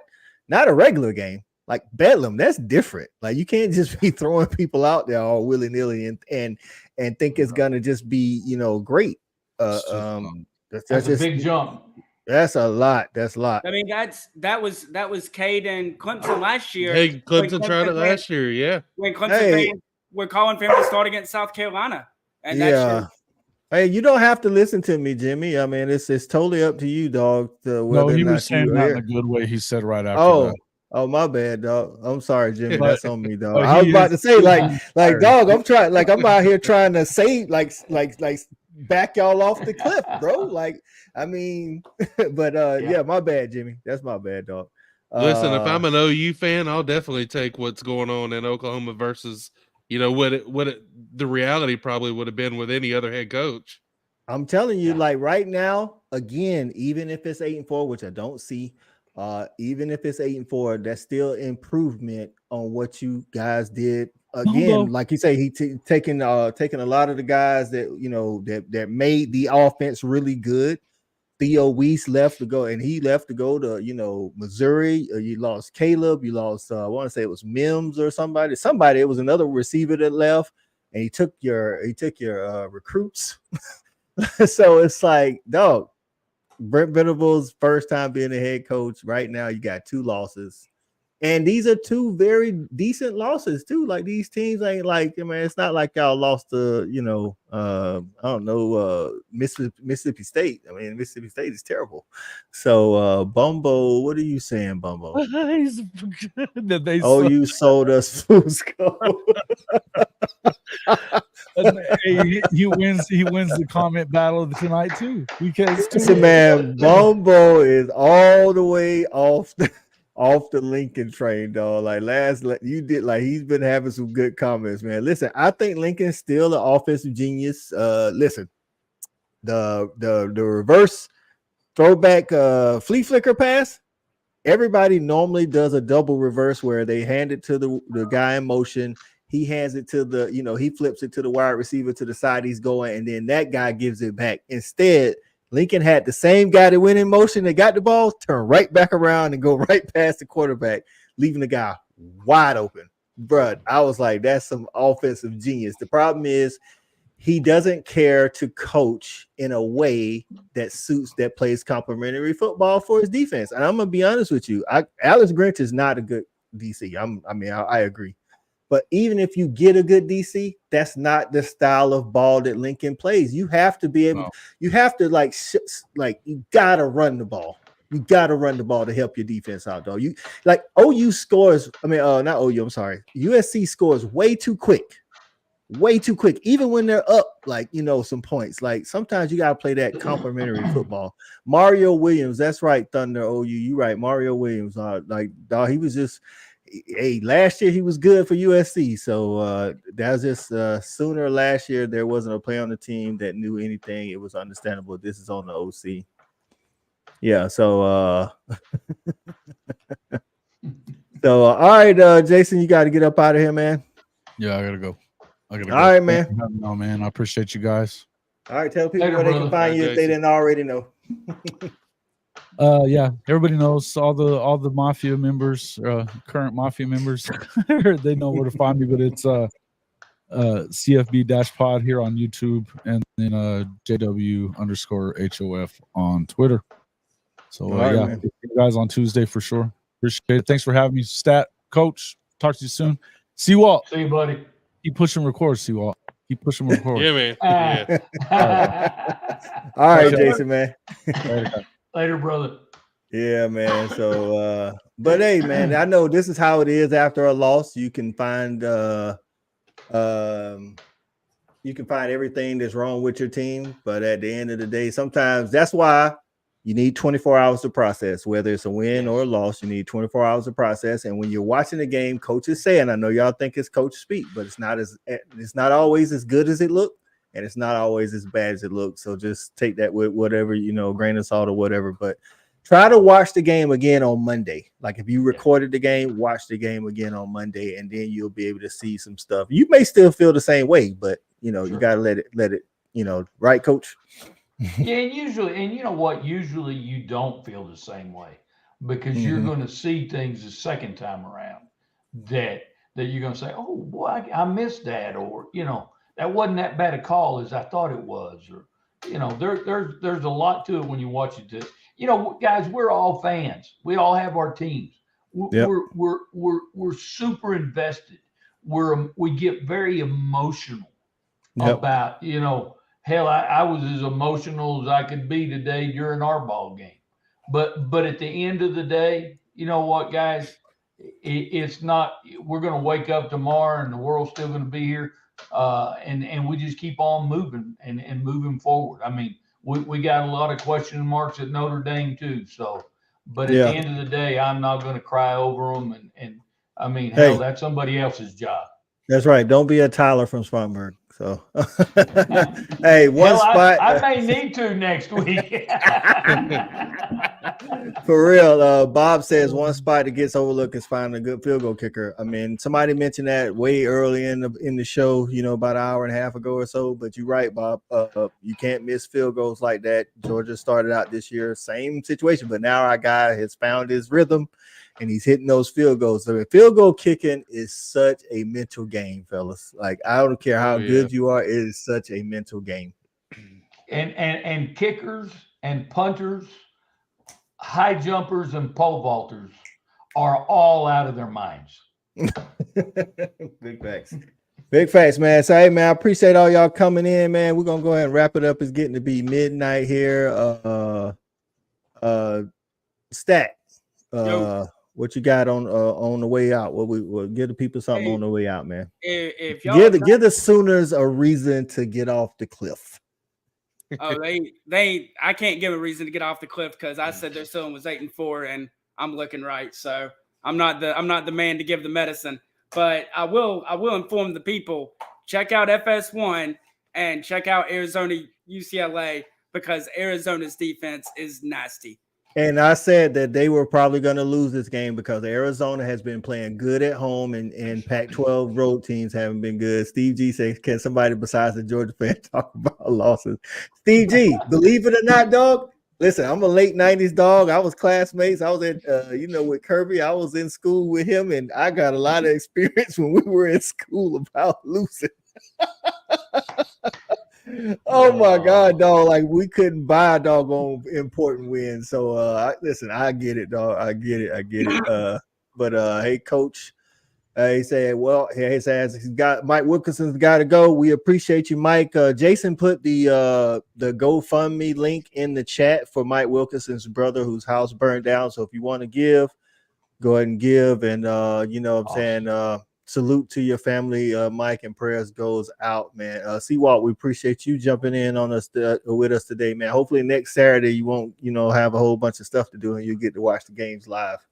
a regular game. Like Bedlam, that's different. Like you can't just be throwing people out there all willy-nilly and think it's gonna just be great. That's just a big jump. That's a lot. That's a lot. I mean, that was Cade and Clemson last year. Hey, Clemson tried it last year, yeah. When Clemson fans were calling for him to start against South Carolina, and hey, you don't have to listen to me, Jimmy. I mean, it's totally up to you, dog. No, he was saying that in a good way. He said right after that. Oh, my bad, dog. I'm sorry, Jimmy. That's on me, dog. I was about to say, like, dog, I'm trying, like, I'm out here trying to say, like, back y'all off the cliff, bro. Like, I mean, but yeah, my bad, Jimmy. That's my bad, dog. Listen, if I'm an OU fan, I'll definitely take what's going on in Oklahoma versus, the reality probably would have been with any other head coach. I'm telling you, like right now, again, even if it's 8-4, which I don't see. Even if it's 8-4, that's still improvement on what you guys did. Again, like you say, he taking a lot of the guys that that made the offense really good. Theo Weiss left to go, and he left to go to Missouri. You lost Caleb. You lost I want to say it was Mims or somebody. It was another receiver that left, and he took your recruits. So it's like, dog. Brent Venables' first time being a head coach. Right now, you got 2 losses, and these are 2 very decent losses too. Like these teams ain't like, I mean, it's not like y'all lost to, I don't know, Mississippi State. I mean, Mississippi State is terrible. So, Bumbo, what are you saying, Bumbo? You sold us Fusco. He wins the comment battle tonight too. Because listen, man, Bumbo is all the way off the Lincoln train, dog. Like he's been having some good comments, man. Listen, I think Lincoln's still an offensive genius. Listen, the reverse throwback flea flicker pass. Everybody normally does a double reverse where they hand it to the guy in motion. He hands it to he flips it to the wide receiver to the side he's going, and then that guy gives it back. Instead, Lincoln had the same guy that went in motion that got the ball, turn right back around and go right past the quarterback, leaving the guy wide open. Bruh, I was like, that's some offensive genius. The problem is he doesn't care to coach in a way that plays complementary football for his defense. And I'm going to be honest with you. Alex Grinch is not a good DC. I agree. But even if you get a good DC, that's not the style of ball that Lincoln plays. You have to be able, you have to you got to run the ball. You got to run the ball to help your defense out, though. OU scores. Not OU. I'm sorry. USC scores way too quick, even when they're up, some points. Like sometimes you got to play that complementary football. Mario Williams. That's right. Thunder OU. You right. Mario Williams. He was just, last year he was good for USC. So that was just sooner last year. There wasn't a player on the team that knew anything. It was understandable. This is on the OC. Yeah, so all right, Jason, you got to get up out of here, man. Yeah, I gotta go. All right, man. No, man, I appreciate you guys. All right, tell people where they can find you if they didn't already know. Yeah, everybody knows, all the mafia members, current mafia members, they know where to find me. But it's CFB-pod here on YouTube, and then JW_HOF on Twitter. So right, see you guys on Tuesday for sure. Appreciate it. Thanks for having me, Stat Coach. Talk to you soon. Seawalt. See you, buddy. Keep pushing record, Seawalt. Keep pushing record. Yeah, man. Yeah. All right, Jason, man. Later, brother. Yeah, man. So, but hey, man, I know this is how it is after a loss. You can find everything that's wrong with your team, but at the end of the day, sometimes that's why you need 24 hours to process. Whether it's a win or a loss, you need 24 hours to process. And when you're watching the game, coach is saying, I know y'all think it's coach speak, but it's not always as good as it looked, and it's not always as bad as it looked. So just take that with whatever, grain of salt or whatever. But try to watch the game again on Monday. Like if you recorded the game, watch the game again on Monday, and then you'll be able to see some stuff. You may still feel the same way, but you got to let it, right, Coach? Yeah, and you know what? Usually you don't feel the same way because you're going to see things the second time around that you're going to say, oh boy, I missed that, or that wasn't that bad a call as I thought it was, or there's a lot to it when you watch it. Guys, we're all fans. We all have our teams. We're super invested. We get very emotional about hell, I was as emotional as I could be today during our ball game. But at the end of the day, you know what, guys? It's not, we're going to wake up tomorrow and the world's still going to be here. And we just keep on moving and moving forward. I mean, we got a lot of question marks at Notre Dame too. So, but at the end of the day, I'm not going to cry over them. And I mean, hell, that's somebody else's job. That's right. Don't be a Tyler from Spartanburg. So, hey, spot. I may need to next week. For real. Bob says one spot that gets overlooked is finding a good field goal kicker. I mean, somebody mentioned that way early in the show, about an hour and a half ago or so. But you're right, Bob. You can't miss field goals like that. Georgia started out this year, same situation, but now our guy has found his rhythm. And he's hitting those field goals. So field goal kicking is such a mental game, fellas. Like, I don't care how good you are, it is such a mental game. And kickers and punters, high jumpers and pole vaulters are all out of their minds. Big facts. Big facts, man. So, hey, man, I appreciate all y'all coming in, man. We're going to go ahead and wrap it up. It's getting to be midnight here. Stat. What you got on the way out? We'll give the people something on the way out, man. If y'all give the Sooners a reason to get off the cliff. Oh, they I can't give a reason to get off the cliff because I said their ceiling was 8-4 and I'm looking right. So I'm not the man to give the medicine, but I will inform the people. Check out FS1 and check out Arizona UCLA because Arizona's defense is nasty. And I said that they were probably going to lose this game because Arizona has been playing good at home, and Pac-12 road teams haven't been good. Steve G says, can somebody besides the Georgia fan talk about losses? Steve G, believe it or not, dog, listen, I'm a late 90s dog. I was classmates. I was at, with Kirby. I was in school with him, and I got a lot of experience when we were in school about losing. Oh my God, dog! Like we couldn't buy a doggone important win. So listen, I get it, dog. I get it. But hey, coach, he said, well, he says he's got Mike Wilkinson's got to go. We appreciate you, Mike. Jason put the GoFundMe link in the chat for Mike Wilkinson's brother whose house burned down. So if you want to give, go ahead and give. And what I'm saying, salute to your family, Mike, and prayers goes out, man. Seawalt, we appreciate you jumping in on us with us today, man. Hopefully next Saturday you won't, have a whole bunch of stuff to do and you get to watch the games live.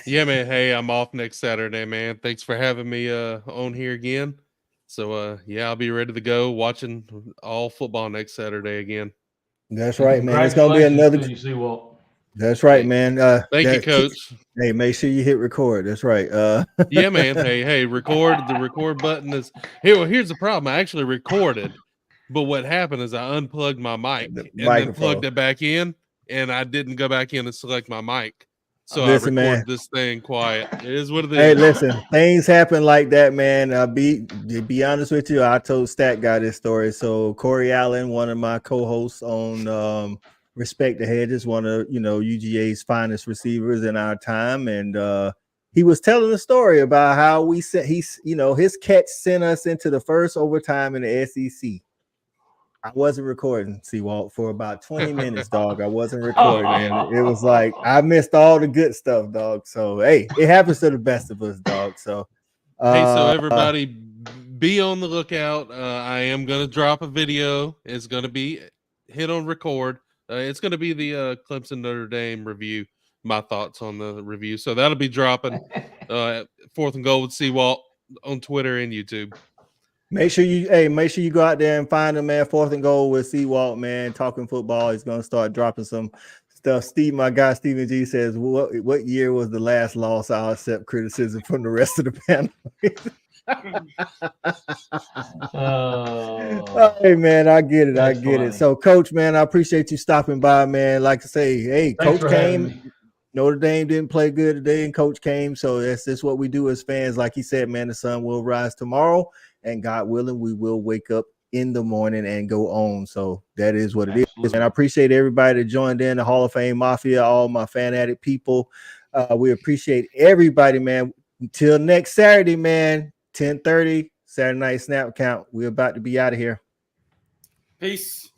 Yeah, man. Hey, I'm off next Saturday, man. Thanks for having me on here again. So I'll be ready to go watching all football next Saturday again. That's right, man. It's gonna be another. That's right, man. Thank you, Coach. Hey, make sure you hit record. That's right. Yeah, man. Hey, record. The record button is here. Well, here's the problem. I actually recorded, but what happened is I unplugged my mic then plugged it back in, and I didn't go back in and select my mic. So listen, I record man, this thing quiet. It is what it is. Hey, listen, things happen like that, man. Be honest with you, I told Stat Guy this story. So Corey Allen, one of my co-hosts on Respect the Hedges, one of UGA's finest receivers in our time, and he was telling a story about how we sent his catch sent us into the first overtime in the SEC. I wasn't recording, Seawalt, for about 20 minutes, dog. I wasn't recording, and it was like I missed all the good stuff, dog. So hey, it happens to the best of us, dog. So hey, so everybody be on the lookout. I am gonna drop a video. It's gonna be hit on record. It's gonna be the Clemson Notre Dame review. My thoughts on the review. So that'll be dropping 4th and Goal with Seawalt on Twitter and YouTube. Make sure you go out there and find him, man. 4th and Goal with Seawalt, man. Talking football. He's gonna start dropping some stuff. Steve, my guy, Stephen G says, what year was the last loss? I'll accept criticism from the rest of the panel. Hey, man, I get it. I get it. So, Coach, man, I appreciate you stopping by, man. Like I say, hey, Coach came. Notre Dame didn't play good today, and Coach came. So that's what we do as fans. Like he said, man, the sun will rise tomorrow, and God willing, we will wake up in the morning and go on. So that is what it is. And I appreciate everybody that joined in, the Hall of Fame Mafia, all my fanatic people. We appreciate everybody, man. Until next Saturday, man, 10:30, Saturday Night Snap Count. We're about to be out of here. Peace.